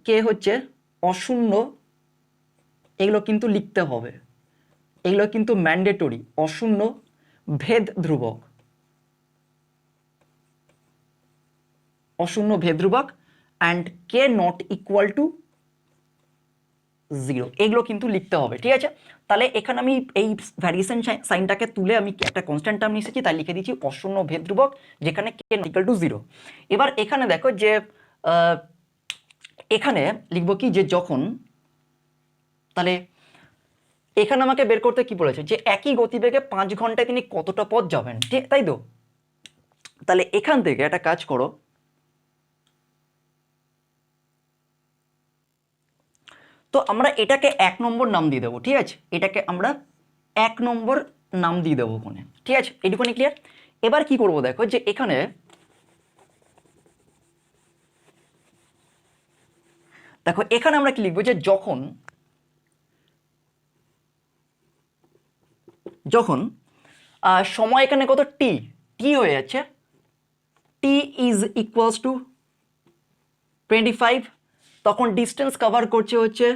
কে হচ্ছে অশূন্য, এগুলো কিন্তু লিখতে হবে, এগুলো কিন্তু ম্যান্ডেটরি, অশূন্য ভেদ ধ্রুবক, and K not equal to 0, এগুলো কিন্তু লিখতে হবে, ঠিক আছে। তাহলে এখানে আমি এই ভ্যারিয়েশন সাইনটাকে তুলে আমি একটা কনস্ট্যান্ট টার্ম নিয়েছি, তাই লিখে দিচ্ছি অশূন্য ভেদ ধ্রুবক, যেখানে কে নট ইকুয়াল টু 0। এবার এখানে দেখো যে এখানে লিখবো কি যে যখন, তাহলে এখানে আমাকে বের করতে কি বলেছে, যে একই গতিবেগে 5 ঘন্টায় তিনি কতটা পথ যাবেন, ঠিক তাই তো? তাহলে এখান থেকে একটা কাজ করো, তো আমরা এটাকে 1 নম্বর নাম দিয়ে দেবো, ঠিক আছে? এটাকে আমরা 1 নম্বর নাম দিয়ে দেবো ওখানে, ঠিক আছে? এইটুকুনি ক্লিয়ার? এবার কি করব দেখো, যে এখানে দেখো এখানে আমরা কি লিখবো, যে যখন যখন সময় এখানে কত টি টি হয়ে যাচ্ছে, টি ইজ ইকুয়ালস টু 25, তখন ডিস্টেন্স কভার করছে হচ্ছে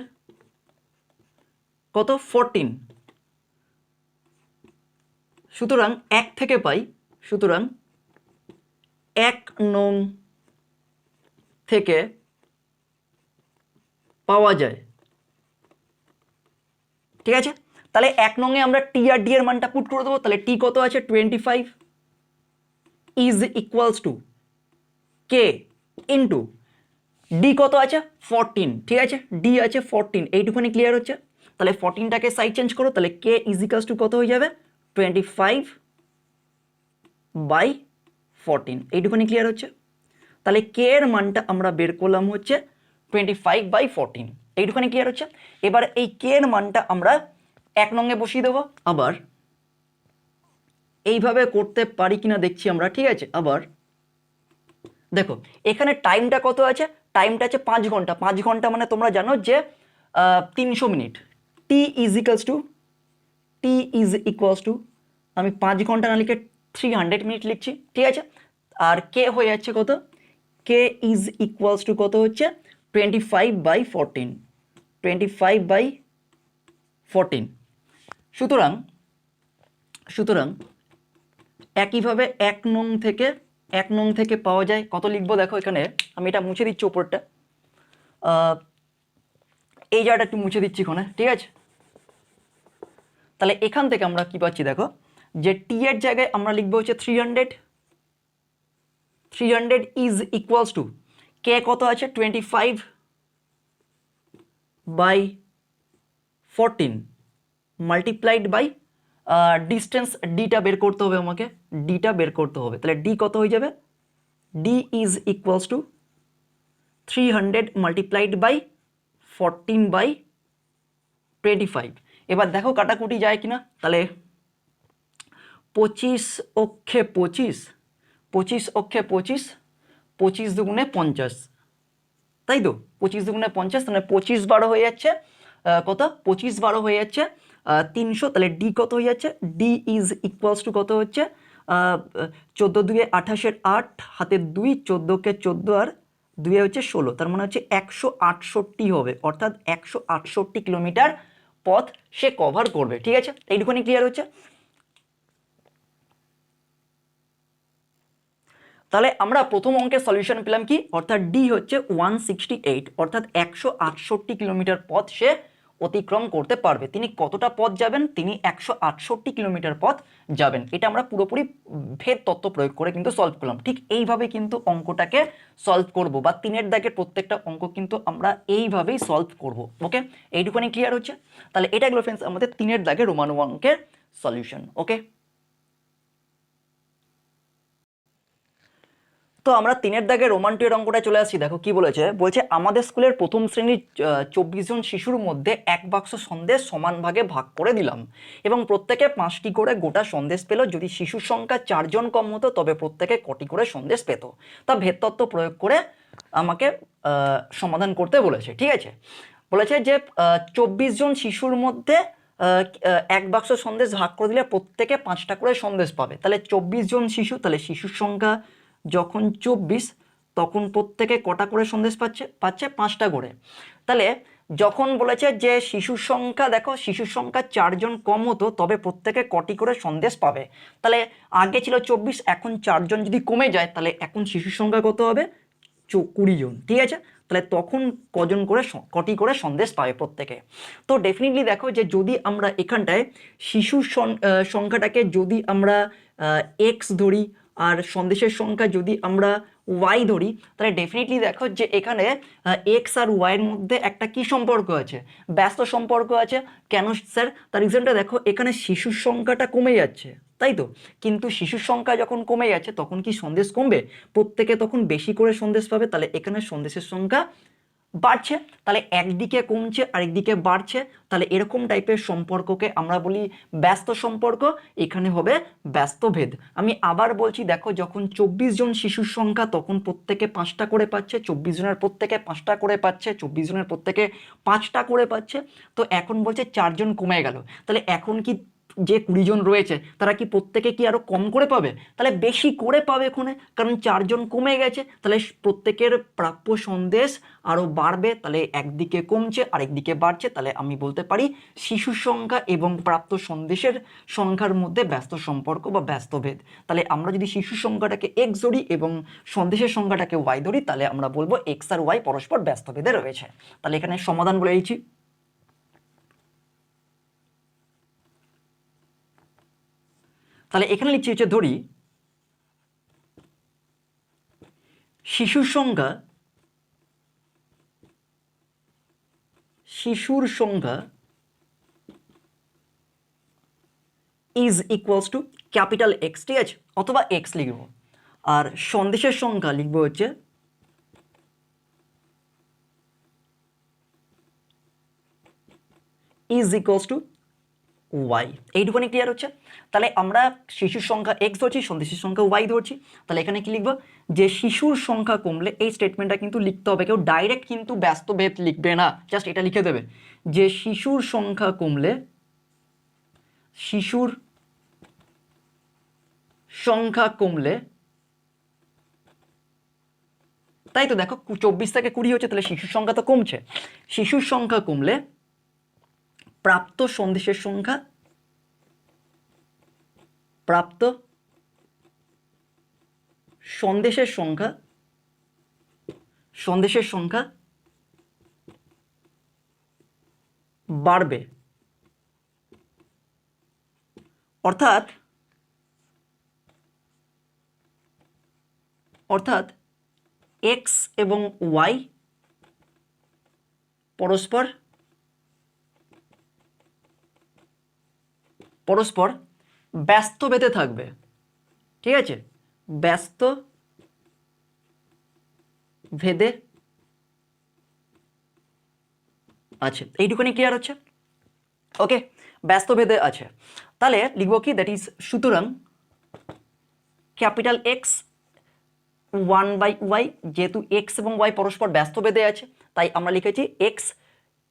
কত 14। সুতরাং 1 থেকে পাই, সুতরাং 1 নং থেকে পাওয়া যায়, ঠিক আছে? তাহলে 1 নংয়ে আমরা টি আর ডি এর মানটা পুট করে দেবো। তাহলে টি কত আছে 25 is equals to K into D কত আছে 14, ঠিক আছে? ডি আছে 14, এইটুখানি ক্লিয়ার হচ্ছে? তাহলে 14টাকে সাইড চেঞ্জ করো, তাহলে কে ইজ ইকুয়ালস টু কত হয়ে যাবে 25/14, এইটুখানি ক্লিয়ার হচ্ছে? তাহলে কে এর মানটা আমরা বের করলাম হচ্ছে 25/14, এইটুখানি ক্লিয়ার হচ্ছে? এবার এই কে এর মানটা আমরা 1 নংয়ে বসিয়ে দেবো। আবার এইভাবে করতে পারি কিনা দেখছি আমরা, ঠিক আছে? আবার দেখো এখানে টাইমটা কত আছে, টাইমটা আছে 5 ঘন্টা। 5 ঘন্টা মানে তোমরা জানো যে 300 minute. T is equals two আমি 5 ঘন্টা না লিখে 300 মিনিট লিখছি, ঠিক আছে? আর কে হয়ে যাচ্ছে কত, কে ইজ ইকুয়ালস টু কত হচ্ছে 25/14, 25/14। সুতরাং একইভাবে 1 নং থেকে পাওয়া যায় কত লিখবো দেখো, এখানে আমি এটা মুছে দিচ্ছি ওপরটা, এই জায়গাটা একটু মুছে দিচ্ছি এখানে, ঠিক আছে? তাহলে এখান থেকে আমরা কি পাচ্ছি দেখো, যে টি এর জায়গায় আমরা লিখবো হচ্ছে 300 ইজ ইকুয়ালস টু কে কত আছে 25/14 মাল্টিপ্লাইড বাই ডিস্টেন্স, ডিটা বের করতে হবে আমাকে, ডিটা বের করতে হবে। তাহলে ডি কত হয়ে যাবে, D is equals to 300 multiplied by 14/25। এবার দেখো কাটাকুটি যায় কিনা, তাহলে 25 অক্ষে 25, 25 অক্ষে 25, 25 দুগুণে 50, তাই তো? 25 দুগুণে 50, মানে 25/12 হয়ে যাচ্ছে কত, 25/12 হয়ে যাচ্ছে 300। তাহলে ডি কত হয়ে যাচ্ছে, ডি ইজ ইকুয়ালস টু কত হচ্ছে 14 2 28 8 হাতে 2, 14কে 14 আর 2 হচ্ছে 16, তার মানে হচ্ছে 168 হবে, অর্থাৎ 168 কিলোমিটার পথ সে কভার করবে, ঠিক আছে? এইটুখানি ক্লিয়ার হচ্ছে? তাহলে আমরা প্রথম অঙ্কের সলিউশন পেলাম কি, অর্থাৎ ডি হচ্ছে 168, অর্থাৎ 168 কিলোমিটার পথ সে অতিক্রম করতে পারবে। তিনি কতটা পথ যাবেন, তিনি 168 কিলোমিটার পথ যাবেন। এটা আমরা পুরোপুরি ভেদ তত্ত্ব প্রয়োগ করে কিন্তু সলভ করলাম। ঠিক এইভাবে কিন্তু অঙ্কটাকে সলভ করব, বা 3-এর দাগের প্রত্যেকটা অঙ্ক কিন্তু আমরা এইভাবেই সলভ করব। ওকে, এইটুখানি ক্লিয়ার হচ্ছে? তাহলে এটা গেল ফ্রেন্ডস আমাদের 3-এর দাগের রোমান অঙ্কের সলিউশন। ওকে, তো আমরা 3-এর দাগে রোমান 2 এর অঙ্কটা চলে আসছি। দেখো কি বলেছে, বলছে আমাদের স্কুলের প্রথম শ্রেণীর 24 জন শিশুর মধ্যে এক বাক্স সন্দেশ সমান ভাগে ভাগ করে দিলাম এবং প্রত্যেকে 5টি করে গোটা সন্দেশ পেল। যদি শিশুর সংখ্যা 4 জন কম হতো তবে প্রত্যেকে কটি করে সন্দেশ পেত। তা ভেদতত্ত্ব প্রয়োগ করে আমাকে সমাধান করতে বলেছে, ঠিক আছে? বলেছে যে 24 জন শিশুর মধ্যে এক বাক্স সন্দেশ ভাগ করে দিলে প্রত্যেকে 5টা করে সন্দেশ পাবে। তাহলে 24 জন শিশু, তাহলে শিশুর সংখ্যা যখন 24 তখন প্রত্যেকে কটা করে সন্দেশ পাচ্ছে 5টা করে। তাহলে যখন বলেছে যে শিশুর সংখ্যা, দেখো শিশুর সংখ্যা 4 জন কম হতো তবে প্রত্যেকে কটি করে সন্দেশ পাবে। তাহলে আগে ছিল 24, এখন 4 জন যদি কমে যায় তাহলে এখন শিশুর সংখ্যা কত হবে 20 জন, ঠিক আছে? তাহলে তখন কজন করে কটি করে সন্দেশ পাবে প্রত্যেকে। তো ডেফিনেটলি দেখো যে যদি আমরা এখানটায় শিশুর সংখ্যাটাকে যদি আমরা এক্স ধরি আর সন্দেশের সংখ্যা যদি আমরা ওয়াই ধরি, তাহলে ডেফিনেটলি দেখো যে এখানে এক্স আর ওয়াইয়ের মধ্যে একটা কি সম্পর্ক আছে, ব্যস্ত সম্পর্ক আছে। কেন স্যার? তার রিজনটা দেখো, এখানে শিশুর সংখ্যাটা কমে যাচ্ছে, তাই তো? কিন্তু শিশুর সংখ্যা যখন কমে যাচ্ছে তখন কি সন্দেশ কমবে? প্রত্যেকে তখন বেশি করে সন্দেশ পাবে, তাহলে এখানে সন্দেশের সংখ্যা বাড়ছে। তাহলে একদিকে কমছে আরেকদিকে বাড়ছে, তাহলে এরকম টাইপের সম্পর্ককে আমরা বলি ব্যস্ত সম্পর্ক। এখানে হবে ব্যস্ত ভেদ। আমি আবার বলছি, দেখো যখন 24 জন শিশুর সংখ্যা তখন প্রত্যেকে 5টা করে পাচ্ছে, 24 জনের প্রত্যেকে 5টা করে পাচ্ছে, 24 জনের প্রত্যেকে 5টা করে পাচ্ছে। তো এখন বলছে 4 জন কমে গেল, তাহলে এখন কি যে 20 জন রয়েছে তারা কি প্রত্যেকে কি আরো কম করে পাবে? তাহলে বেশি করে পাবে এখানে, কারণ 4 জন কমে গেছে, তাহলে প্রত্যেকের প্রাপ্য সন্দেশ আরো বাড়বে। তাহলে একদিকে কমছে আরেকদিকে বাড়ছে, তাহলে আমি বলতে পারি শিশুর সংখ্যা এবং প্রাপ্ত সন্দেশের সংখ্যার মধ্যে ব্যস্ত সম্পর্ক বা ব্যস্ত ভেদ। তাহলে আমরা যদি শিশুর সংখ্যাটাকে এক্স ধরি এবং সন্দেশের সংখ্যাটাকে ওয়াই ধরি, তাহলে আমরা বলবো এক্স আর ওয়াই পরস্পর ব্যস্ত ভেদে রয়েছে। তাহলে এখানে সমাধান বলে দিচ্ছি। তাহলে এখানে লিখছি হচ্ছে, ধরি শিশুর সংখ্যা is equals two capital x, ঠিক আছে, অথবা এক্স লিখবো। আর সন্দেশের সংখ্যা লিখবো হচ্ছে ইজ ইকুয়ালস টু ওয়াই। এইটুকুনি ক্লিয়ার হচ্ছে? তাহলে আমরা শিশুর সংখ্যা এক্স ধরছি, সন্দেশের সংখ্যা ওয়াই ধরছি। তাহলে এখানে কি লিখবো, যে শিশুর সংখ্যা কমলে, এই স্টেটমেন্টটা কিন্তু লিখতে হবে, কেউ ডাইরেক্ট কিন্তু ব্যস্ত ভেদ লিখবে না, জাস্ট এটা লিখে দেবে যে শিশুর সংখ্যা কমলে, শিশুর সংখ্যা কমলে, তাই তো দেখো 24 থেকে 20 হচ্ছে, তাহলে শিশুর সংখ্যা তো কমছে, শিশুর সংখ্যা কমলে প্রাপ্ত সন্দেশের সংখ্যা, প্রাপ্ত সন্দেশের সংখ্যা বাড়বে। অর্থাৎ এক্স এবং ওয়াই পরস্পর ব্যস্ত ভেদে থাকবে, ঠিক আছে, ব্যস্ত ভেদে আছে। এইটুকুনি ক্লিয়ার হচ্ছে? ওকে, ব্যস্ত ভেদে আছে। তাহলে লিখবো কি, দ্যাট ইজ সুতরাং ক্যাপিটাল এক্স 1/y, যেহেতু এক্স এবং ওয়াই পরস্পর ব্যস্ত ভেদে আছে, তাই আমরা লিখেছি x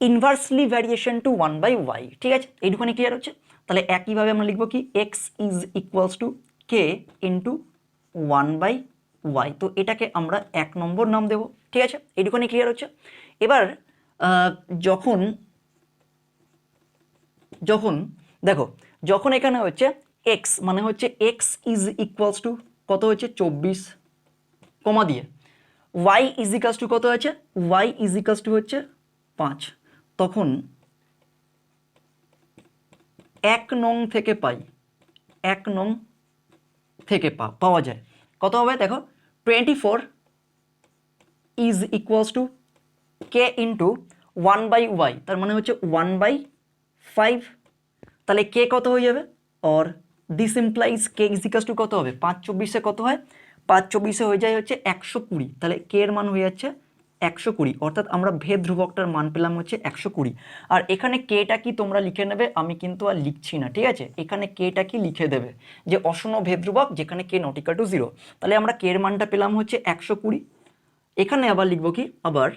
inversely variation to 1/y, ঠিক আছে, এইটুকুনি ক্লিয়ার হচ্ছে? তাহলে একইভাবে আমরা লিখবো কি, x is equals to K into 1/y। তো এটাকে আমরা 1 নম্বর নাম দেবো, ঠিক আছে, এইটুকুনি ক্লিয়ার হচ্ছে? এবার যখন দেখো, যখন এখানে হচ্ছে এক্স মানে হচ্ছে এক্স ইজ ইকুয়ালস টু কত হচ্ছে 24 কমা দিয়ে, ওয়াই ইজ ইকালস টু কত আছে, ওয়াই ইজ ইকালস টু হচ্ছে 5, তখন 1 নং থেকে পাই, 1 নং থেকে পাওয়া যায় কত হবে, দেখো 24 is equals to K into 1/y, তার মানে হচ্ছে 1/5। তাহলে কে কত হয়ে যাবে, or this implies K is equals two কত হবে, 5/24 কত হয়, 5/24 হয়ে যায় হচ্ছে 120। তাহলে কে এর মান হয়ে যাচ্ছে 120, অর্থাৎ আমরা ভেদ ধ্রুবকটার মান পেলাম হচ্ছে 120। আর এখানে কেটা কি তোমরা লিখে নেবে, আমি কিন্তু আর লিখছি না, ঠিক আছে, এখানে কেটা কি লিখে দেবে, যে অশূন্য ভেদ ধ্রুবক যেখানে কে নট ইকুয়াল টু 0। তাহলে আমরা কে এর মানটা পেলাম হচ্ছে 120। এখানে আবার লিখবো কি, আবার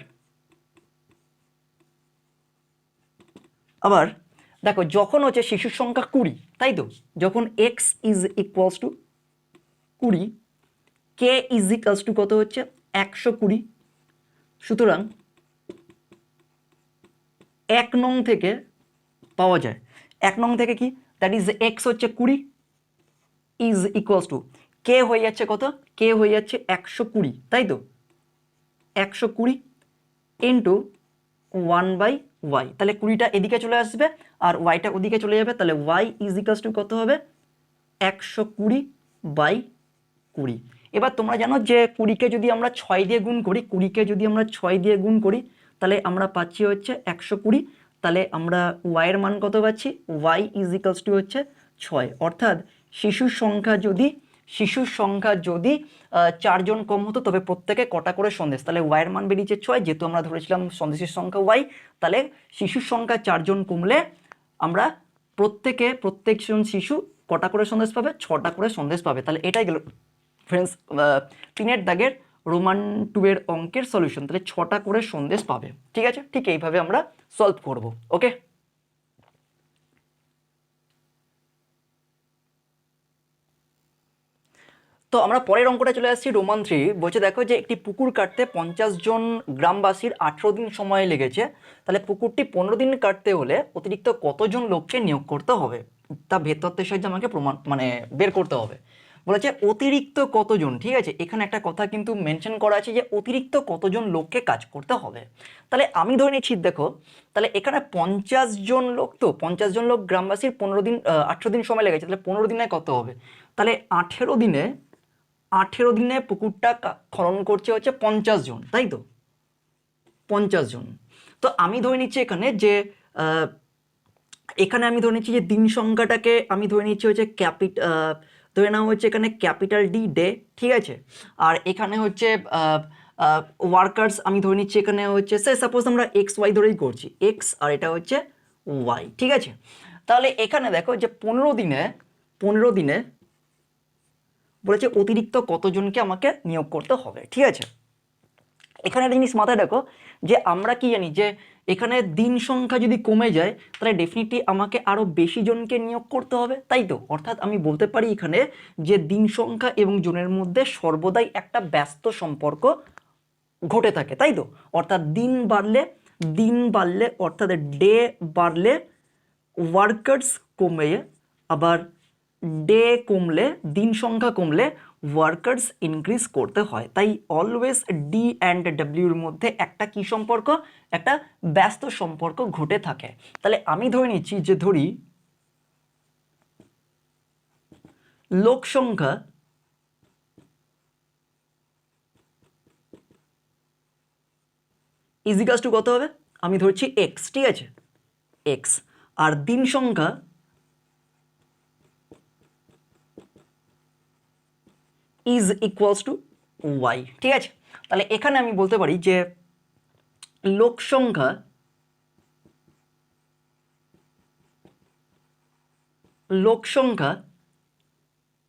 দেখো যখন হচ্ছে শিশুর সংখ্যা 20, তাই তো, যখন x is equals two 20, K is equals to কত হচ্ছে 120, সুতরাং 1 নং থেকে পাওয়া যায়, 1 নং থেকে কি, দ্যাট ইজ এক্স হচ্ছে 20 ইজ ইকুয়ালস টু কে হয়ে যাচ্ছে কত, কে হয়ে যাচ্ছে 120, তাই তো, 120 ইন্টু 1/y। তাহলে 20টা এদিকে চলে আসবে আর ওয়াইটা ওদিকে চলে যাবে, তাহলে ওয়াই ইজ ইকালস টু কত হবে 120/20। এবার তোমরা জানো যে 20কে যদি আমরা 6 দিয়ে গুণ করি, 20কে যদি আমরা 6 দিয়ে গুণ করি তাহলে আমরা পাচ্ছি হচ্ছে 120। তাহলে আমরা y এর মান কত পাচ্ছি, y ইজ ইকালস টু হচ্ছে 6। অর্থাৎ শিশুর সংখ্যা যদি 4 জন কম হতো তবে প্রত্যেকে কটা করে সন্দেশ, তাহলে y এর মান বেরিয়েছে 6, যেহেতু আমরা ধরেছিলাম সন্দেশের সংখ্যা y, তাহলে শিশুর সংখ্যা 4 জন কমলে আমরা প্রত্যেকজন শিশু কটা করে সন্দেশ পাবে, 6টা করে সন্দেশ পাবে। তাহলে এটাই গেল ফ্রেন্ডস 3 দাগের রোমান 2 এর অঙ্কের সলিউশন। তাহলে 6টা করে সন্দেশ পাবে। ঠিক আছে, ঠিক এইভাবে আমরা সলভ করব। ওকে, তো আমরা পরের অঙ্কটা চলে আসছি রোমান 3। বলছে দেখো যে একটি পুকুর কাটতে 50 জন গ্রামবাসীর 18 দিন সময় লেগেছে, তাহলে পুকুরটি 15 দিন কাটতে হলে অতিরিক্ত কতজন লোককে নিয়োগ করতে হবে, তা ভেদতত্ত্বের সাহায্যে আমাকে বের করতে হবে। বলেছে অতিরিক্ত কতজন। ঠিক আছে, এখানে একটা কথা কিন্তু মেনশন করা আছে যে অতিরিক্ত কতজন লোককে কাজ করতে হবে। তাহলে আমি ধরে নিচ্ছি, দেখো তাহলে এখানে 50 জন লোক, তো 50 জন লোক গ্রামবাসীর 18 দিন সময় লেগেছে, তাহলে 15 দিনে কত হবে, তাহলে 18 দিনে পুকুরটা খনন করছে হচ্ছে 50 জন, তাই তো 50 জন। তো আমি ধরে নিচ্ছি এখানে যে আমি ধরে নিচ্ছি যে দিন সংখ্যাটাকে আমি ধরে নিচ্ছি হচ্ছে ধরে নেওয়া হচ্ছে এখানে ক্যাপিটাল ডি, ডে। ঠিক আছে, আর এখানে হচ্ছে ওয়ার্কার্স আমি ধরে নিচ্ছি এখানে হচ্ছে সাপোজ আমরা এক্স ওয়াই ধরেই করছি, এক্স আর এটা হচ্ছে ওয়াই। ঠিক আছে, তাহলে এখানে দেখো যে 15 দিনে বলেছে অতিরিক্ত কতজনকে আমাকে নিয়োগ করতে হবে। ঠিক আছে, এখানে একটা জিনিস মাথায় রাখো যে আমরা কি জানি যে এখানে দিন সংখ্যা যদি কমে যায় তাহলে ডেফিনেটলি আমাকে আরো বেশি জনকে নিয়োগ করতে হবে, তাই তো। অর্থাৎ আমি বলতে পারি এখানে যে দিন সংখ্যা এবং জনের মধ্যে সর্বদাই একটা ব্যস্ত সম্পর্ক ঘটে থাকে, তাই তো। অর্থাৎ দিন বাড়লে অর্থাৎ ডে বাড়লে ওয়ার্কার্স কমে, আবার ডে কমলে দিন সংখ্যা কমলে ওয়ার্কার্স ইনক্রিজ করতে হয়। তাই অলওয়েজ ডি অ্যান্ড ডাব্লিউর মধ্যে একটা কি সম্পর্ক, একটা ব্যস্ত সম্পর্ক ঘটে থাকে। তাহলে আমি ধরে নিচ্ছি যে ধরি লোক সংখ্যা ইজিকাস টু কত হবে, আমি ধরছি এক্স। ঠিক আছে, এক্স, আর দিন সংখ্যা ইজ ইকুয়ালস টু ওয়াই। ঠিক আছে, তাহলে এখানে আমি বলতে পারি যে লোক সংখ্যা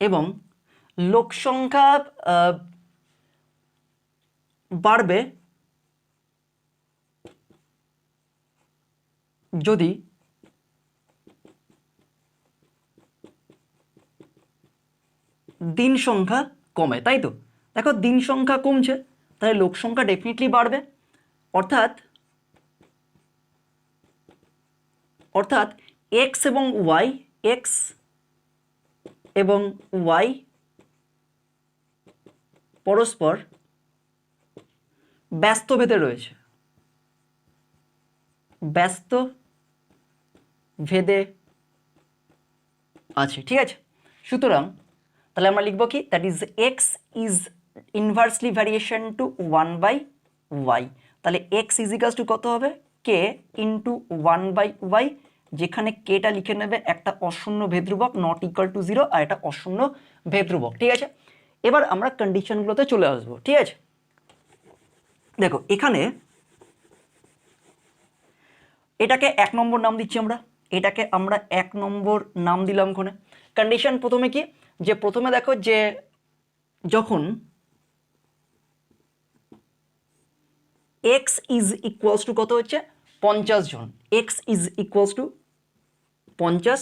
এবং লোক সংখ্যা বাড়বে যদি দিন সংখ্যা কমে, তাই তো। দেখো দিন সংখ্যা কমছে তাহলে লোক সংখ্যা ডেফিনেটলি বাড়বে। অর্থাৎ এক্স এবং ওয়াই পরস্পর ব্যস্ত ভেদে রয়েছে, ব্যস্ত ভেদে আছে। ঠিক আছে, সুতরাং তাহলে আমরা লিখবো কি, that is X is inversely variation to 1/y। তাহলে এক্স ইজিকালস টু কত হবে, কে ইন্টু 1/y, যেখানে কেটা লিখে নেবে একটা অশূন্য ভেদ্রুবক নট ইকুয়াল টু 0 আর এটা অশূন্য ভেদ্রুবক। ঠিক আছে, এবার আমরা কন্ডিশনগুলোতে চলে আসবো। ঠিক আছে, দেখো এখানে এটাকে 1 নম্বর নাম দিচ্ছি আমরা, এটাকে আমরা 1 নম্বর নাম দিলাম। ওখানে কন্ডিশন প্রথমে কি, যে প্রথমে দেখো যে যখন x ইজ ইকুয়ালস টু কত হচ্ছে 50 জন, x ইজ ইকুয়ালস টু 50,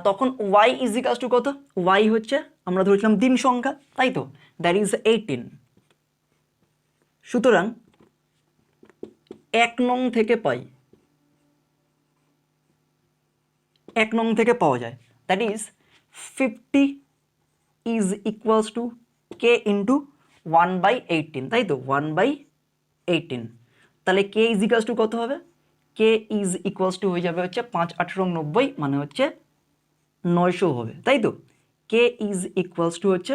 তখন y ইজ ইকুয়ালস টু কত, y হচ্ছে আমরা ধরেছিলাম দিন সংখ্যা, তাই তো, দ্যাট ইজ 18। সুতরাং 1 নং থেকে পাই, 1 নং থেকে পাওয়া যায়, that is 50 is equals to K into 1/18, তাই তো 1/18। তাহলে কে ইজ ইকুয়ালস টু কত হবে, কে ইজ ইকুয়ালস টু হয়ে যাবে হচ্ছে 5 18 90 মানে হচ্ছে 900 হবে, তাই তো। কে ইজ ইকুয়ালস টু হচ্ছে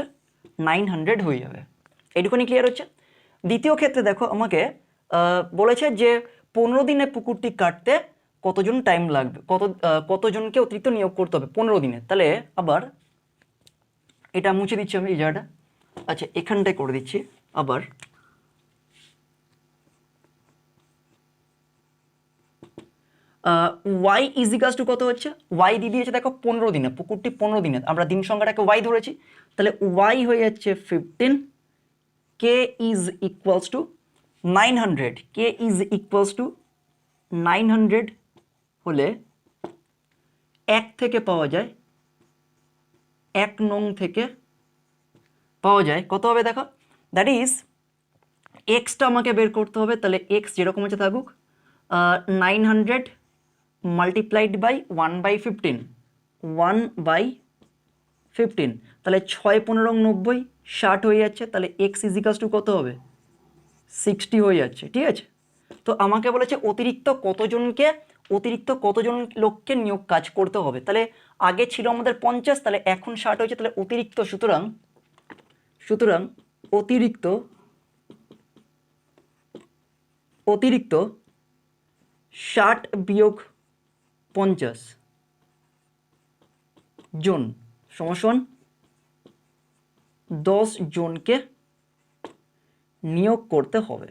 900 হয়ে যাবে। এইটুকুনি ক্লিয়ার হচ্ছে। দ্বিতীয় ক্ষেত্রে দেখো আমাকে বলেছে যে 15 দিনে পুকুরটি কাটতে কতজন টাইম লাগবে, কতজনকে অতিরিক্ত নিয়োগ করতে হবে 15 দিনে। তাহলে আবার এটা মুছে দিচ্ছি আমি এই জায়গাটা, আচ্ছা এখানটায় করে দিচ্ছি আবার। ওয়াই ইজিকালস টু কত হচ্ছে, ওয়াই দিয়ে দিয়েছে দেখো 15 দিনে, পুকুরটি 15 দিনে, আমরা দিন সংখ্যাটাকে ওয়াই ধরেছি, তাহলে ওয়াই হয়ে যাচ্ছে 15, k is equals to 900, k is equals to 900 হলে 1 থেকে পাওয়া যায়, 1 নং থেকে পাওয়া যায় কত হবে দেখো, দ্যাট ইজ এক্সটা আমাকে বের করতে হবে। তাহলে এক্স যেরকম হচ্ছে থাকুক, 900 মাল্টিপ্লাইড বাই 1/15, 1/15, তাহলে 6 15 90, 60 হয়ে যাচ্ছে। তাহলে এক্স ইজিকালস টু কত হবে, 60 হয়ে যাচ্ছে। ঠিক আছে, তো আমাকে বলেছে অতিরিক্ত কতজন লোককে নিয়োগ কাজ করতে হবে। তাহলে আগে ছিল আমাদের 50, তাহলে এখন 60 হয়েছে, তাহলে অতিরিক্ত, সুতরাং অতিরিক্ত 60 বিয়োগ 50 জন সমান 10 জনকে নিয়োগ করতে হবে।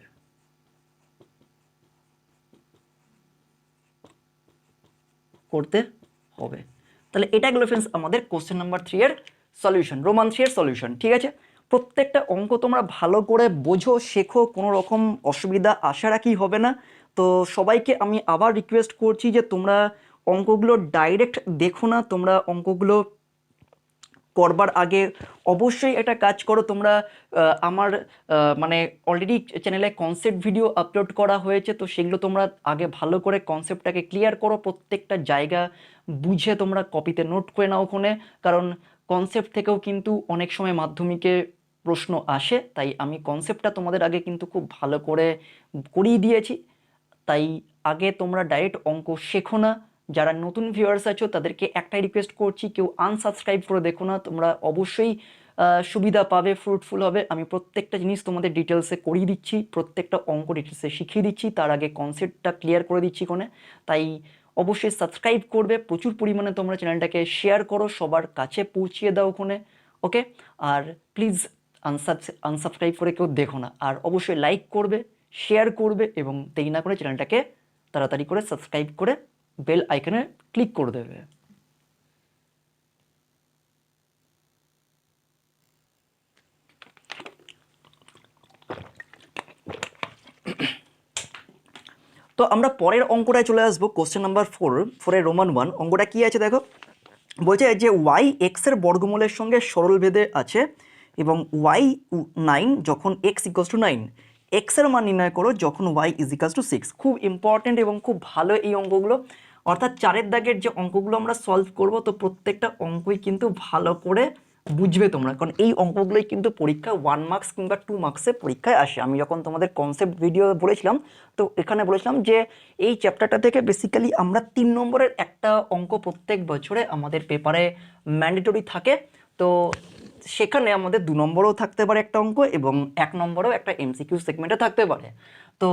তাহলে এটা গেল ফ্রেন্ডস আমাদের কোশ্চেন নাম্বার 3 এর সলিউশন, রোমান 3 এর সলিউশন। ঠিক আছে, প্রত্যেকটা অঙ্ক তোমরা ভালো করে বোঝো, শেখো, কোনো রকম অসুবিধা আশা রাখি হবে না। তো সবাইকে আমি আবার রিকোয়েস্ট করছি যে তোমরা অঙ্কগুলো ডাইরেক্ট দেখো না, তোমরা অঙ্কগুলো করবার আগে অবশ্যই একটা কাজ করো। তোমরা আমার মানে অলরেডি চ্যানেলে কনসেপ্ট ভিডিও আপলোড করা হয়েছে, তো সেগুলো তোমরা আগে ভালো করে কনসেপ্টটাকে ক্লিয়ার করো, প্রত্যেকটা জায়গা বুঝে তোমরা কপিতে নোট করে নাও ওখানে, কারণ কনসেপ্ট থেকেও কিন্তু অনেক সময় মাধ্যমিকে প্রশ্ন আসে। তাই আমি কনসেপ্টটা তোমাদের আগে কিন্তু খুব ভালো করে করিয়ে দিয়েছি। তাই আগে তোমরা ডাইরেক্ট অঙ্ক শেখো না। যারা নতুন ভিউয়ার্স আছো তাদেরকে একটাই রিকোয়েস্ট করছি, কেউ আনসাবস্ক্রাইব করে দেখো না, তোমরা অবশ্যই সুবিধা পাবে, ফ্রুটফুল হবে। আমি প্রত্যেকটা জিনিস তোমাদের ডিটেলসে করিয়ে দিচ্ছি, প্রত্যেকটা অঙ্ক ডিটেলসে শিখিয়ে দিচ্ছি, তার আগে কনসেপ্টটা ক্লিয়ার করে দিচ্ছি কোনে। তাই অবশ্যই সাবস্ক্রাইব করবে, প্রচুর পরিমাণে তোমরা চ্যানেলটাকে শেয়ার করো, সবার কাছে পৌঁছিয়ে দাও ওখানে, ওকে। আর প্লিজ আনসাবস্ক্রাইব করে কেউ দেখো না, আর অবশ্যই লাইক করবে, শেয়ার করবে, এবং দেরি না করে চ্যানেলটাকে তাড়াতাড়ি করে সাবস্ক্রাইব করে বেল আইকনে ক্লিক করে দেবে। তো আমরা পরের অঙ্কটায় চলে আসবো, কোশ্চেন নাম্বার 4 এর রোমান 1। অঙ্কটা কি আছে দেখো, বলছে যে ওয়াই এক্সের বর্গমূলের সঙ্গে সরলভেদে আছে এবং ওয়াই 9 যখন এক্স ইকুয়ালস টু 9, এক্সের মান নির্ণয় করো যখন ওয়াই ইজ ইকুয়ালস টু 6। খুব ইম্পর্টেন্ট এবং খুব ভালো এই অঙ্কগুলো, অর্থাৎ 4 দাগের যে অঙ্কগুলো আমরা সলভ করব, তো প্রত্যেকটা অঙ্কই কিন্তু ভালো করে বুঝবে তোমরা, কারণ এই অঙ্কগুলোই কিন্তু পরীক্ষায় 1 মার্কস কিংবা 2 মার্কসে পরীক্ষায় আসে। আমি যখন তোমাদের কনসেপ্ট ভিডিও বলেছিলাম, তো এখানে বলেছিলাম যে এই চ্যাপ্টারটা থেকে বেসিক্যালি আমরা 3 নম্বরের একটা অঙ্ক প্রত্যেক বছরে আমাদের পেপারে ম্যান্ডেটরি থাকে। তো সেখানে আমাদের 2 নম্বরও থাকতে পারে একটা অঙ্ক, এবং 1 নম্বরেও একটা এমসিকিউ সেগমেন্টে থাকতে পারে। তো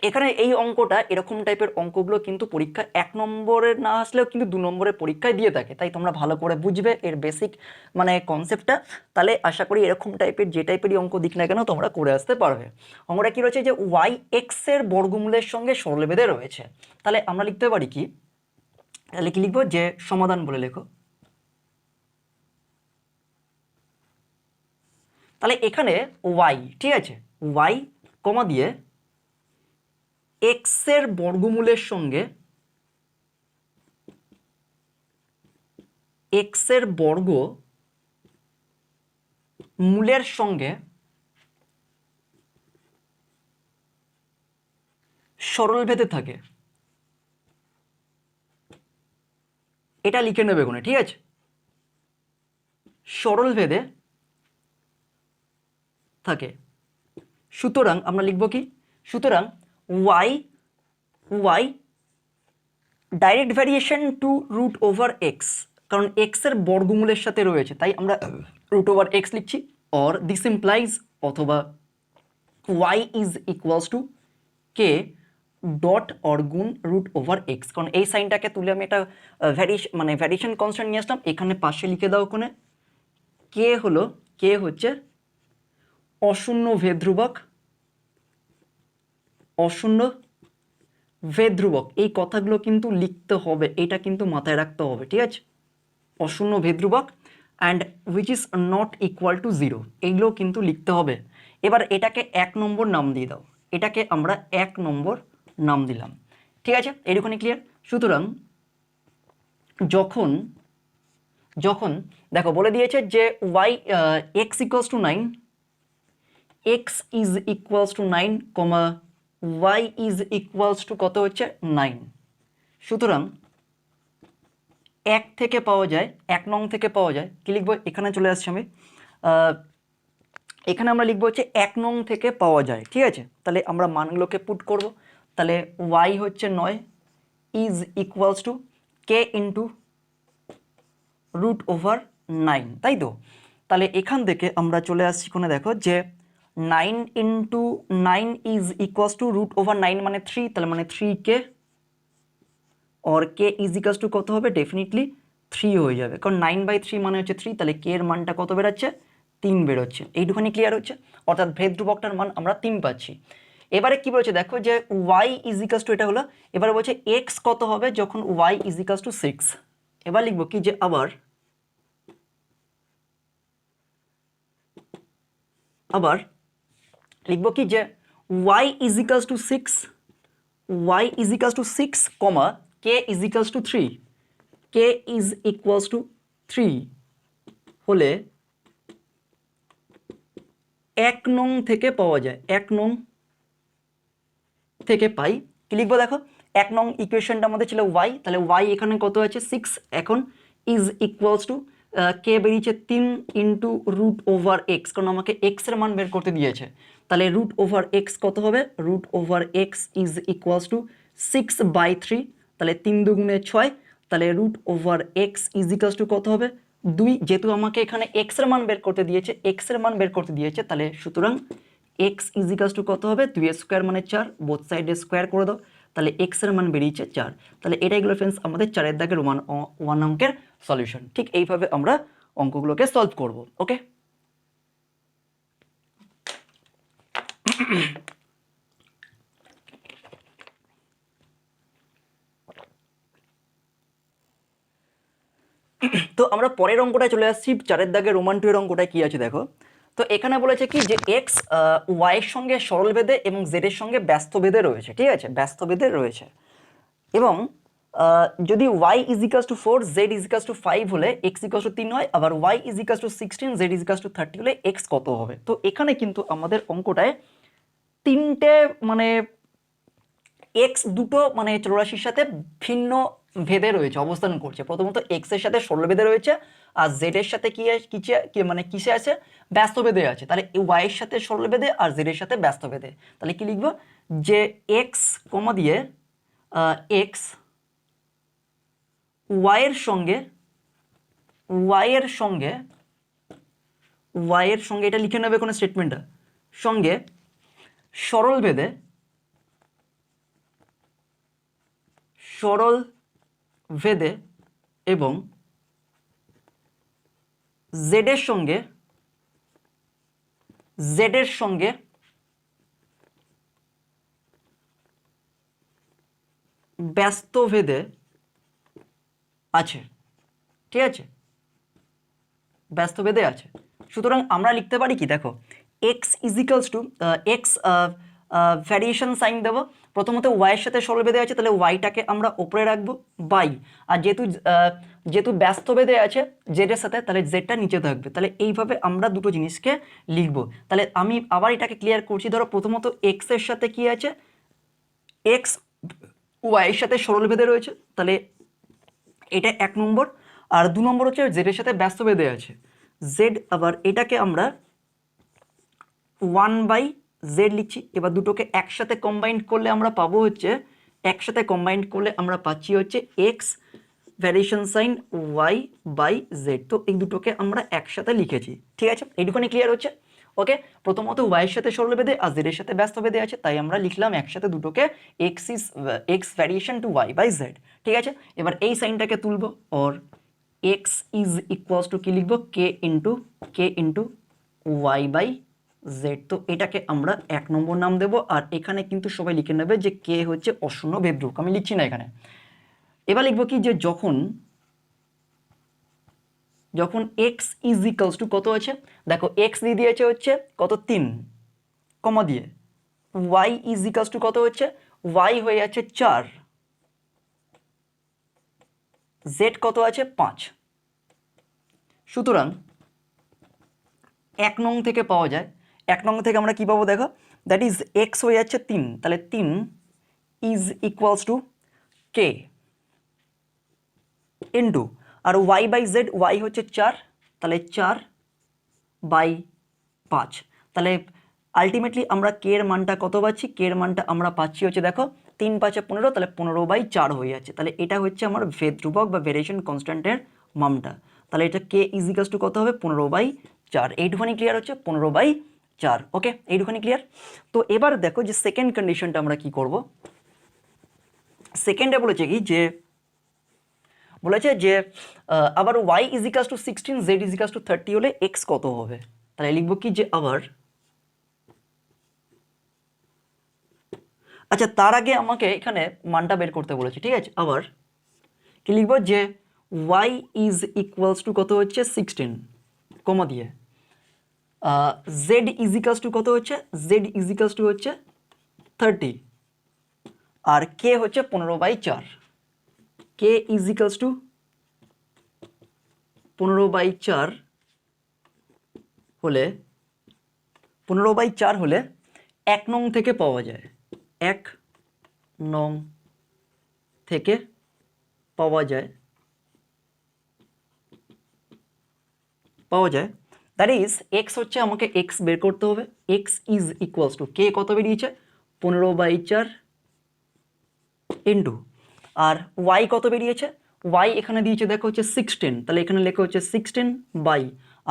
এখানে এই অঙ্কটা, এরকম টাইপের অঙ্কগুলো কিন্তু পরীক্ষা 1 নম্বরের না আসলেও কিন্তু 2 নম্বরের পরীক্ষায় দিয়ে থাকে। তাই তোমরা ভালো করে বুঝবে এর বেসিক মানে কনসেপ্টটা, তাহলে আশা করি এরকম টাইপের যে টাইপেরই অঙ্ক দিক না কেন তোমরা করে আসতে পারবে। অঙ্কটা কি রয়েছে যে ওয়াই এক্স এর বর্গমূলের সঙ্গে সরলভেদে রয়েছে। তাহলে আমরা লিখতে পারি কি, তাহলে কি লিখবো, যে সমাধান বলে লেখো। তাহলে এখানে ওয়াই, ঠিক আছে, ওয়াই কমা দিয়ে এক্স এর বর্গমূলের সঙ্গে এক্স এর বর্গ মূলের সঙ্গে সরলভেদে থাকে, এটা লিখে নেবে কোনে, ঠিক আছে, সরলভেদে থাকে। সুতরাং আমরা লিখব কি, সুতরাং Y direct variation to root over X, কারণ এক্স এর বর্গমূলের সাথে রয়েছে, তাই আমরা রুট ওভার এক্স লিখছি, অর দিস ইমপ্লাইজ অথবা Y is equals to K dot or গুণ রুট ওভার এক্স, কারণ এই সাইনটাকে তুলে আমি একটা ভ্যারিয়েশন কনস্ট্যান্ট নিয়ে আসলাম, এখানে পাশে লিখে দাও ওখানে কে হচ্ছে অশূন্য ভেদ ধ্রুবক, অশূন্য ভেদ ধ্রুবক। এই কথাগুলো কিন্তু লিখতে হবে, এটা কিন্তু মাথায় রাখতে হবে, ঠিক আছে? অশূন্য ভেদ ধ্রুবক and which is not equal to zero, এইগুলো কিন্তু লিখতে হবে। এবার এটাকে 1 নম্বর নাম দিয়ে দাও, এটাকে আমরা 1 নম্বর নাম দিলাম, ঠিক আছে? এইটুখানি ক্লিয়ার। সুতরাং যখন যখন দেখো বলে দিয়েছে যে Y X equals to 9, X is equals to 9 comma Y is equals to কত হচ্ছে 9। সুতরাং 1 থেকে পাওয়া যায়, 1 নং থেকে পাওয়া যায়, কি লিখবো এখানে চলে আসছে আমি, এখানে আমরা লিখবো হচ্ছে 1 নং থেকে পাওয়া যায়, ঠিক আছে? তাহলে আমরা মানগুলোকে পুট করব, তাহলে ওয়াই হচ্ছে 9 is equals to K into root over 9, তাই তো? তাহলে এখান থেকে আমরা চলে আসছি কোনে, দেখো যে 9 into 9 is equals to root over 9 মানে 3, তাহলে মানে 3k, और k ইজ ইকুয়ালস টু কত হবে, ডেফিনেটলি 3 হয়ে যাবে, কারণ 9/3 মানে হচ্ছে 3, তাহলে k এর মানটা কত বেরোচ্ছে 3 বেরোচ্ছে। এইটুখানি ক্লিয়ার হচ্ছে, অর্থাৎ ভেদ ধ্রুবকটার মান আমরা 3 পাচ্ছি। এবারে কি বলছে দেখো যে y ইজ ইকুয়ালস টু, এটা হলো, এবারে বলছে x কত হবে যখন y ইজ ইকুয়ালস টু 6। এবার লিখবো কি যে আবার লিখবো কি যে y is equals two 6, y is equals two 6 comma k is equals two 3, k is equals two 3 হলে 1 নং থেকে পাওয়া যায়, 1 নং থেকে পাই। কি লিখবো দেখো, 1 নং ইকুয়েশনটা আমাদের ছিল y, তাহলে y এখানে কত আছে 6, এখন ইজ ইকুয়ালস টু কে বেরিয়েছে 3 ইন্টু রুট ওভার এক্স, কারণ আমাকে এক্স এর মান বের করতে দিয়েছে, তাহলে রুট ওভার এক্স কত হবে, root over X is equals to 6/3, তাহলে 3 দুগুণে 6, তাহলে root over X is equals to কত হবে 2, যেহেতু আমাকে এখানে এক্স এর মান বের করতে দিয়েছে, তাহলে সুতরাং এক্স ইজ ইকুয়ালস টু কত হবে 2 মানে 4, বোথ সাইডে স্কোয়ার করে দাও, তাহলে এক্স এর মান বেরিয়েছে 4। তাহলে এটাই গেলো ফ্রেন্ডস আমাদের 4 দাগের 1 অঙ্কের সলিউশন। ঠিক এইভাবে আমরা অঙ্কগুলোকে সলভ করব। ওকে, তো আমরা পরের অঙ্কটায় চলে আসছি, 4 দাগের রোমান 2 এর অঙ্কটায় কি আছে দেখো। তো এখানে বলেছে কি যে এক্স ওয়াই এর সঙ্গে সরল বেদে এবং জেড এর সঙ্গে ব্যস্ত বেদে রয়েছে, ঠিক আছে, ব্যস্ত বেদে রয়েছে, এবং যদি y is equals two 4 z is equals two 5 হলে x ইকুয়ালস টু 3 হয়, আবার y is equals two 16 z is equals two 30 হলে x কত হবে। তো এখানে কিন্তু আমাদের অঙ্কটায় তিনটে মানে x দুটো মানে চলরাশির সাথে ভিন্ন ভেদে রয়েছে, অবস্থান করছে। প্রথমত x এর সাথে সরল ভেদে রয়েছে, আর z এর সাথে কিসে আছে, ব্যস্ত ভেদে আছে। তাহলে y এর সাথে সরল ভেদে আর z এর সাথে ব্যস্ত ভেদে, তাহলে কি লিখবো যে x কমা দিয়ে x y এর সঙ্গে এটা লিখে নেবে কোনো স্টেটমেন্টটা, সঙ্গে সরল ভেদে এবং জেড এর সঙ্গে ব্যস্ত ভেদে আছে, ঠিক আছে, ব্যস্ত ভেদে আছে। সুতরাং আমরা লিখতে পারি কি দেখো, X is equals to X variation sign দেবো, প্রথমত ওয়াই এর সাথে সরল ভেদে আছে, তাহলে ওয়াইটাকে আমরা ওপরে রাখবো বাই, আর যেহেতু ব্যস্ত ভেদে আছে জেড এর সাথে, তাহলে জেডটা নিচে থাকবে। তাহলে এইভাবে আমরা দুটো জিনিসকে লিখবো। তাহলে আমি আবার এটাকে ক্লিয়ার করছি, ধরো প্রথমত এক্স এর সাথে কি আছে, এক্স ওয়াই এর সাথে সরল ভেদে রয়েছে, তাহলে এটা 1 নম্বর, আর 2 নম্বর হচ্ছে জেড এর সাথে ব্যস্ত ভেদে আছে জেড, আবার এটাকে আমরা 1/z লিখছি। এবার দুটোকে একসাথে কম্বাইন্ড করলে আমরা পাবো হচ্ছে, একসাথে কম্বাইন্ড করলে আমরা পাচ্ছি হচ্ছে X variation sign Y by Z, তো এই দুটোকে আমরা একসাথে লিখেছি, ঠিক আছে, এইটুখানি ক্লিয়ার হচ্ছে। ওকে, প্রথমত ওয়াইয়ের সাথে সরল বেঁধে আর জেডের সাথে ব্যস্ত বেঁধে আছে, তাই আমরা লিখলাম একসাথে দুটোকে X variation to Y by Z, ঠিক আছে। এবার এই সাইনটাকে তুলবো, or X is equals to কি লিখবো, K into Y by Z, তো এটাকে আমরা 1 নম্বর নাম দেব। আর এখানে কিন্তু সবাই লিখে নেবে যে কে হচ্ছে অশূন্য ভেদ্রুক, আমি লিখছি না এখানে। এবার লিখবো কি, যে যখন এক্স ইজ ইকালস টু কত আছে, দেখো এক্স দিয়ে দিয়েছে হচ্ছে কত 3 কমা দিয়ে, ওয়াই ইজ ইকালস টু কত হচ্ছে, ওয়াই হয়ে যাচ্ছে 4, জেড কত আছে 5। সুতরাং 1 নং থেকে পাওয়া যায়, 1 নং থেকে আমরা কি পাবো দেখো, দ্যাট ইজ এক্স হয়ে যাচ্ছে 3, তাহলে 3 is equals to K into, আর ওয়াই বাই জেড, ওয়াই হচ্ছে 4, তাহলে 4 বাই 5, তাহলে আলটিমেটলি আমরা কে এর মানটা কত পাচ্ছি, কে এর মানটা আমরা পাচ্ছি হচ্ছে দেখো 3 5 15, তাহলে 15/4 হয়ে যাচ্ছে। তাহলে এটা হচ্ছে আমার ভেদ ধ্রুবক বা ভেরিয়েশন কনস্ট্যান্টের মানটা, তাহলে এটা কে ইজ ইকুয়ালস টু কত হবে 15/4, এইটুখানি ক্লিয়ার হচ্ছে 15/4। ওকে, এইটুখানি ক্লিয়ার। তো এবার দেখো যে সেকেন্ড কন্ডিশনটা আমরা কি করব, সেকেন্ডে বলেছে যে আবার y is equals two 16, z is equals two 30 হলে x কত হবে, তাহলে লিখবো কি যে আবার, আচ্ছা তার আগে আমাকে এখানে মানটা বের করতে বলেছে, ঠিক আছে। আবার কি লিখবো, যে y ইজ ইকুয়ালস টু কত হচ্ছে 16 কমা দিয়ে, z ইজ ইকুয়ালস টু কত হচ্ছে, z ইজ ইকুয়ালস টু হচ্ছে 30, আর k হচ্ছে 15/4, k ইজ ইকুয়ালস টু 15/4 হলে 1 নং থেকে পাওয়া যায়, 1 নং থেকে পাওয়া যায় দ্যাট ইজ এক্স হচ্ছে আমাকে এক্স বের করতে হবে, এক্স ইজ ইকুয়ালস টু কে কত বেরিয়েছে 15/4 ইন্টু, আর ওয়াই কত বেরিয়েছে, ওয়াই এখানে দিয়েছে দেখো হচ্ছে 16, তাহলে এখানে লেখা হচ্ছে 16 বাই,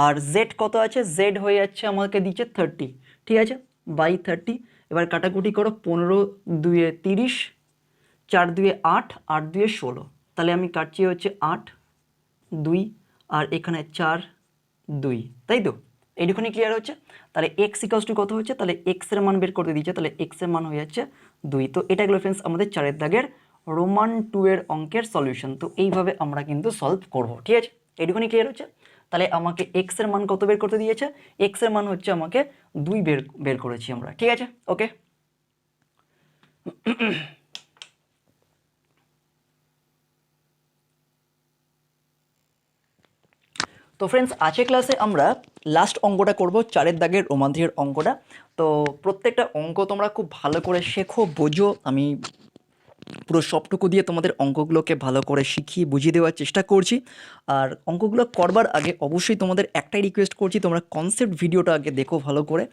আর জেড কত আছে, জেড হয়ে যাচ্ছে আমাকে দিচ্ছে 30, ঠিক আছে, বাই 30। এবার কাটাকুটি করো, 15 2 30, 4 2 8, 8 2 16, তাহলে আমি কাটছি হচ্ছে 8 2, আর এখানে 4 2, তাই তো, এইটুখানি ক্লিয়ার হচ্ছে। তাহলে এক্স ইকুয়ালস টু কত হচ্ছে, তাহলে এক্স এর মান বের করতে দিচ্ছে, তাহলে এক্স এর মান হয়ে যাচ্ছে 2। তো এটা গেল ফ্রেন্ডস আমাদের 4 দাগের রোমান 2 এর অঙ্কের সলিউশন। তো এইভাবে আমরা কিন্তু সলভ করব, ঠিক আছে, এইটুখানি ক্লিয়ার হচ্ছে। তাহলে আমাকে এক্স এর মান কত বের করতে দিয়েছে, এক্স এর মান হচ্ছে আমাকে 2 বের করেছি আমরা, ঠিক আছে। ওকে, তো ফ্রেন্ডস আজকের ক্লাসে আমরা লাস্ট অঙ্কটা করব, 4 দাগের রোমান 3 এর অঙ্কটা। তো প্রত্যেকটা অঙ্ক তোমরা খুব ভালো করে শেখো, বোঝো, আমি পুরো সবটুকু দিয়ে তোমাদের অঙ্কগুলোকে ভালো করে শিখিয়ে বুঝিয়ে দেওয়ার চেষ্টা করছি। আর অঙ্কগুলো করবার আগে অবশ্যই তোমাদের একটাই রিকোয়েস্ট করছি, তোমরা কনসেপ্ট ভিডিওটা আগে দেখো ভালো করে।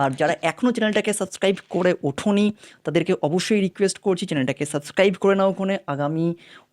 আর যারা এখনও চ্যানেলটাকে সাবস্ক্রাইব করে ওঠোনি তাদেরকে অবশ্যই রিকোয়েস্ট করছি চ্যানেলটাকে সাবস্ক্রাইব করে নাও। ওখানে আগামী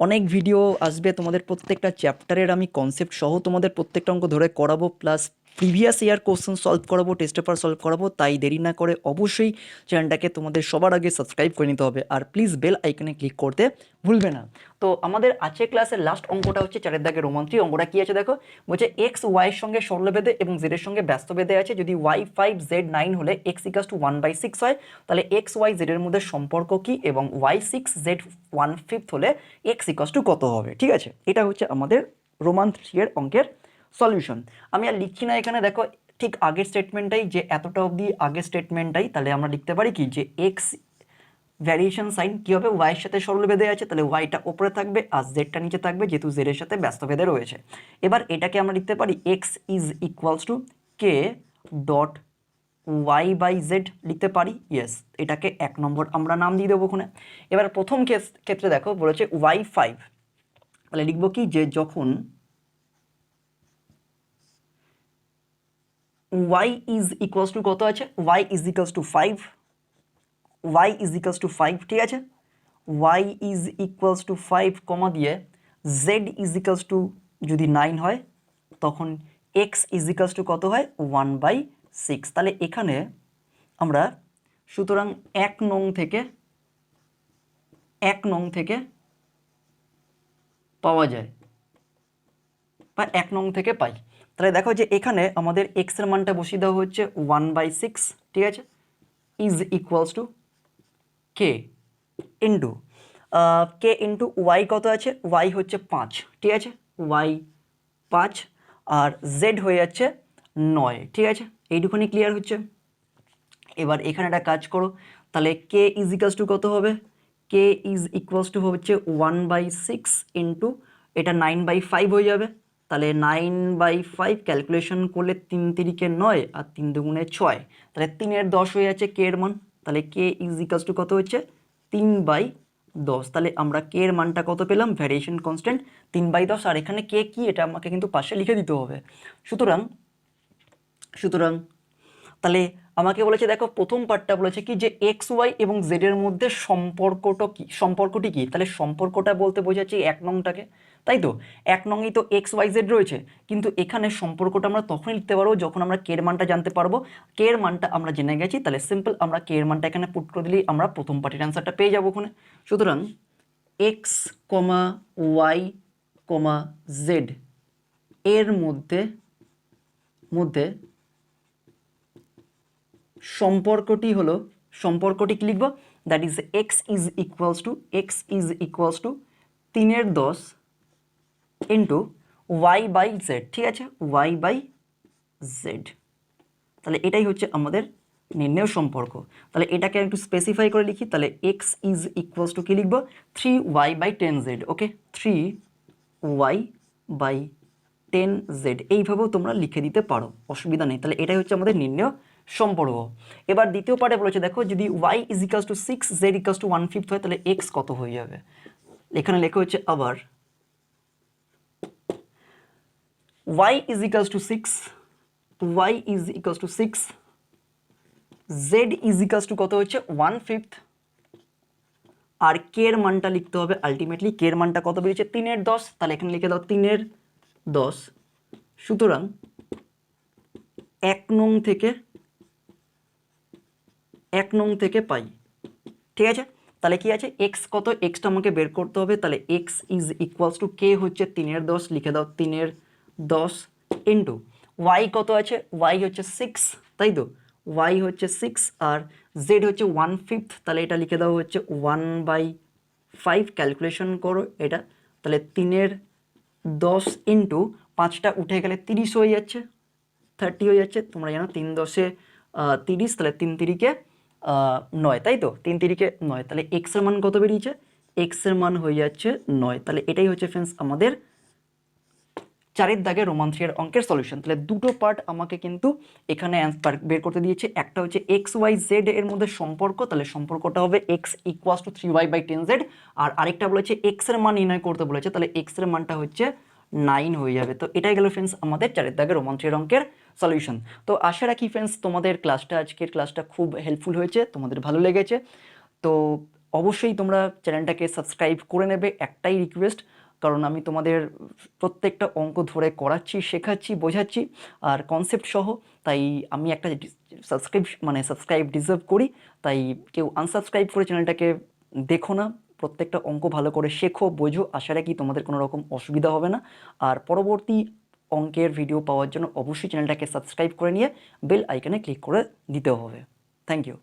অনেক ভিডিও আসবে, তোমাদের প্রত্যেকটা চ্যাপ্টারের আমি কনসেপ্ট সহ তোমাদের প্রত্যেকটা অঙ্ক ধরে করাবো, plus previous year question solve করাবো, টেস্ট পেপার সলভ করাবো। তাই দেরি না করে অবশ্যই চ্যানেলটাকে তোমাদের সবার আগে সাবস্ক্রাইব করে নিতে হবে, আর প্লিজ বেল আইকনে ক্লিক করতে ভুলবে না। তো আমাদের আজকের ক্লাসের লাস্ট অঙ্কটা হচ্ছে 4 দাগের রোমান 3। অঙ্কটা কি আছে দেখো, বলছে এক্স ওয়াইয়ের সঙ্গে সরল বেঁধে এবং জেডের সঙ্গে ব্যস্ত বেঁধে আছে, যদি ওয়াই 5 জেড 9 হলে এক্স ইকুয়ালস টু 1/6 হয়, তাহলে এক্স ওয়াই জেডের মধ্যে সম্পর্ক কি, এবং ওয়াই 6 জেড 1/5 হলে এক্স ইকুয়ালস টু কত হবে, ঠিক আছে। এটা হচ্ছে আমাদের রোমান 3 এর অঙ্কের সলিউশন। আমি আর লিখছি না এখানে, দেখো ঠিক আগের স্টেটমেন্টটাই, যে এতটা অবধি আগের স্টেটমেন্টটাই, তাহলে আমরা লিখতে পারি কি, যে এক্স ভ্যারিয়েশন সাইন কী হবে, ওয়াইয়ের সাথে সরল বেঁধে আছে, তাহলে ওয়াইটা ওপরে থাকবে আর জেডটা নিচে থাকবে, যেহেতু জেডের সাথে ব্যস্ত বেঁধে রয়েছে। এবার এটাকে আমরা লিখতে পারি X is equals to K dot Y by Z লিখতে পারি, ইয়েস। এটাকে 1 নম্বর আমরা নাম দিয়ে দেবো ওখানে। এবার প্রথম ক্ষেত্রে দেখো বলেছে ওয়াই 5, তাহলে লিখবো কি, যে যখন y ইজ ইকুয়ালস টু কত আছে, y is equals two 5, y is equals two 5, ঠিক আছে, y ইজ ইকুয়ালস টু 5 কমা দিয়ে, জেড ইজিক্যালস টু যদি 9 হয় তখন এক্স ইজিক্যালস টু কত হয় 1/6। তাহলে এখানে আমরা সুতরাং 1 নং থেকে পাওয়া যায় বা 1 নং থেকে পাই। তাহলে দেখো যে এখানে আমাদের এক্স এর মানটা বসিয়ে দেওয়া হচ্ছে 1/6, ঠিক আছে, is equals to K into K into Y কত আছে, ওয়াই হচ্ছে 5, ঠিক আছে, ওয়াই 5 আর জেড হয়ে যাচ্ছে 9, ঠিক আছে, এইটুকুনি ক্লিয়ার হচ্ছে। এবার এখানে একটা কাজ করো, তাহলে কে ইজ ইকুয়ালস টু কত হবে, কে ইজ ইকুয়ালস টু হচ্ছে 1/6 ইন্টু এটা 9/5 হয়ে যাবে। তাহলে 9/5 ক্যালকুলেশন করলে 3 তিরিকে 9 আর 3 দুগুণে 6, তাহলে 3 10 হয়ে যাচ্ছে কে এর মান। তাহলে কে ইজ ইকুয়ালস টু কত হচ্ছে 3/10। তাহলে আমরা কে এর মানটা কত পেলাম, ভ্যারিয়েশন কনস্ট্যান্ট 3/10। আর এখানে কে কি এটা আমাকে কিন্তু পাশে লিখে দিতে হবে। সুতরাং তাহলে আমাকে বলেছে, দেখো প্রথম পার্টটা বলেছে কি যে এক্স ওয়াই এবং জেড এর মধ্যে সম্পর্কটি কি, তাহলে সম্পর্কটা বলতে বোঝাচ্ছে 1 নংটাকে, তাই তো 1 নংই তো এক্স ওয়াই জেড রয়েছে, কিন্তু এখানে সম্পর্কটা আমরা তখনই লিখতে পারবো যখন আমরা কে এর মানটা জানতে পারবো। কে এর মানটা আমরা জেনে গেছি, তাহলে সিম্পল আমরা কে এর মানটা এখানে পুট করে দিলেই আমরা প্রথম পার্টির অ্যান্সারটা পেয়ে যাবো ওখানে। সুতরাং এক্স ওয়াই জেড এর মধ্যে সম্পর্কটি কি লিখবো, that is X is equals two 3/10 into y/z, ঠিক আছে, y/z। তাহলে এটাই হচ্ছে আমাদের নির্ণয় সম্পর্ক। তাহলে এটাকে একটু স্পেসিফাই করে লিখি, তাহলে এক্স ইজ ইকুয়ালস টু কি লিখবো 3y/10z, ওকে, 3y/10z এইভাবেও তোমরা লিখে দিতে পারো, অসুবিধা নেই। তাহলে এটাই হচ্ছে আমাদের নির্ণয় সম্পর্ক। এবার দ্বিতীয় পার্টে বলেছে, দেখো যদি y is equals two 6 z equals to 1/5 হয় তাহলে x কত হয়ে যাবে। এখানে লেখা হচ্ছে আবার y is equals two 6, z is equals to কত হচ্ছে 1/5, আর কে এর মানটা লিখতে হবে আলটিমেটলি, কে এর মানটা কত বেরিয়েছে 3/10, তাহলে এখানে লিখে দাও 3/10। সুতরাং 1 নং থেকে পাই, ঠিক আছে। তাহলে কি আছে এক্স কত, এক্সটা আমাকে বের করতে হবে, তাহলে এক্স ইজ ইকুয়ালস টু কে হচ্ছে 3/10, লিখে দাও 3/10 ইন্টু ওয়াই কত আছে, ওয়াই হচ্ছে 6, তাই তো, ওয়াই হচ্ছে 6 আর জেড হচ্ছে 1/5, তাহলে এটা লিখে দাও হচ্ছে 1/5, ক্যালকুলেশন করো এটা, তাহলে 3/10 ইন্টু 5টা উঠে গেলে 30 হয়ে যাচ্ছে, 30 হয়ে যাচ্ছে, তোমরা জানো 3×10 30, তাহলে 3 তিরিকে 9, তাই তো, 3 তিরিকে 9, তাহলে এক্স এর মান কত বেরিয়েছে, এক্স এর মান হয়ে যাচ্ছে 9। তাহলে এটাই হচ্ছে ফ্রেন্ডস আমাদের 4 দাগের রোমান 3 এর অঙ্কের সলিউশন। তাহলে দুটো পার্ট আমাকে কিন্তু এখানে অ্যান্সার বের করতে দিয়েছে, একটা হচ্ছে এক্স ওয়াই জেড এর মধ্যে সম্পর্ক, তাহলে সম্পর্কটা হবে এক্স ইকুয়ালস টু 3y/10z, আর আরেকটা বলেছে এক্স এর মান নির্ণয় করতে বলেছে, তাহলে এক্স এর মানটা হচ্ছে 9 হয়ে যাবে। তো এটাই গেল ফ্রেন্ডস আমাদের 4 দাগের রোমান 3 এর অঙ্কের সলিউশন। তো আশা রাখি ফ্রেন্ডস তোমাদের আজকের ক্লাসটা খুব হেল্পফুল হয়েছে, তোমাদের ভালো লেগেছে। তো অবশ্যই তোমরা চ্যানেলটাকে সাবস্ক্রাইব করে নেবে, একটাই রিকোয়েস্ট, কারণ আমি তোমাদের প্রত্যেকটা অঙ্ক ধরে করাচ্ছি, শেখাচ্ছি, বোঝাচ্ছি আর কনসেপ্ট সহ, তাই আমি একটা সাবস্ক্রাইব ডিজার্ভ করি। তাই কেউ আনসাবস্ক্রাইব করে চ্যানেলটাকে দেখো না, প্রত্যেকটা অঙ্ক ভালো করে শেখো, বোঝো, আশা রাখি তোমাদের কোনো রকম অসুবিধা হবে না। আর পরবর্তী অঙ্কের ভিডিও পাওয়ার জন্য অবশ্যই চ্যানেলটাকে সাবস্ক্রাইব করে নিয়ে বেল আইকনে ক্লিক করে দিতে হবে। Thank you.